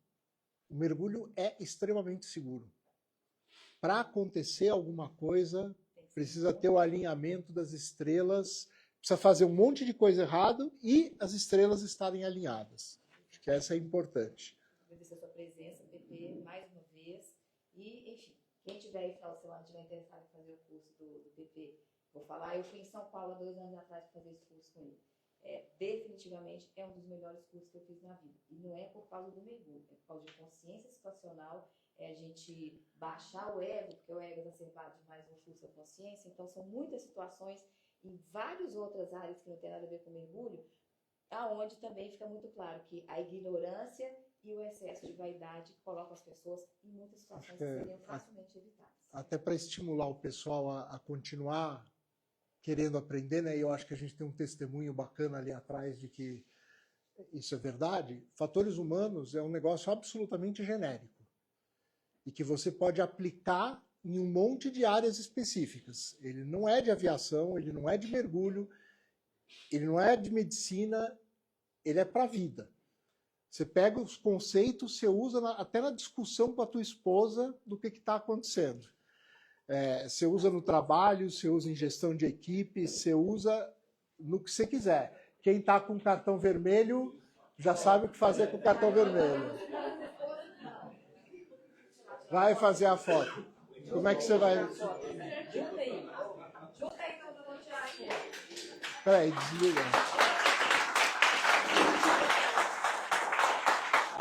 O mergulho é extremamente seguro. Para acontecer alguma coisa, precisa ter o alinhamento das estrelas, precisa fazer um monte de coisa errada e as estrelas estarem alinhadas. Acho que essa é importante. Agradecer a sua presença, PP, mais uma vez. E, enfim, quem tiver aí final de semana, tiver interessado em fazer o curso do PP, vou falar, eu fui em São Paulo há 2 anos atrás para fazer esse curso com ele. Definitivamente é um dos melhores cursos que eu fiz na vida. E não é por causa do mergulho, é por causa de consciência situacional, é a gente baixar o ego, porque o ego é exacerbado demais no curso da consciência. Então, são muitas situações em várias outras áreas que não tem nada a ver com mergulho, aonde também fica muito claro que a ignorância e o excesso de vaidade colocam as pessoas em muitas situações que seriam facilmente evitadas. Até para estimular o pessoal a continuar querendo aprender, né? E eu acho que a gente tem um testemunho bacana ali atrás de que isso é verdade. Fatores humanos é um negócio absolutamente genérico e que você pode aplicar em um monte de áreas específicas. Ele não é de aviação, ele não é de mergulho, ele não é de medicina, ele é para a vida. Você pega os conceitos, você usa até na discussão com a tua esposa do que está acontecendo. Você usa no trabalho, você usa em gestão de equipe, você usa no que você quiser. Quem está com cartão vermelho já sabe o que fazer com o cartão vermelho. Vai fazer a foto. Como é que você vai... Junta aí que eu vou tirar aqui. Peraí, desliga.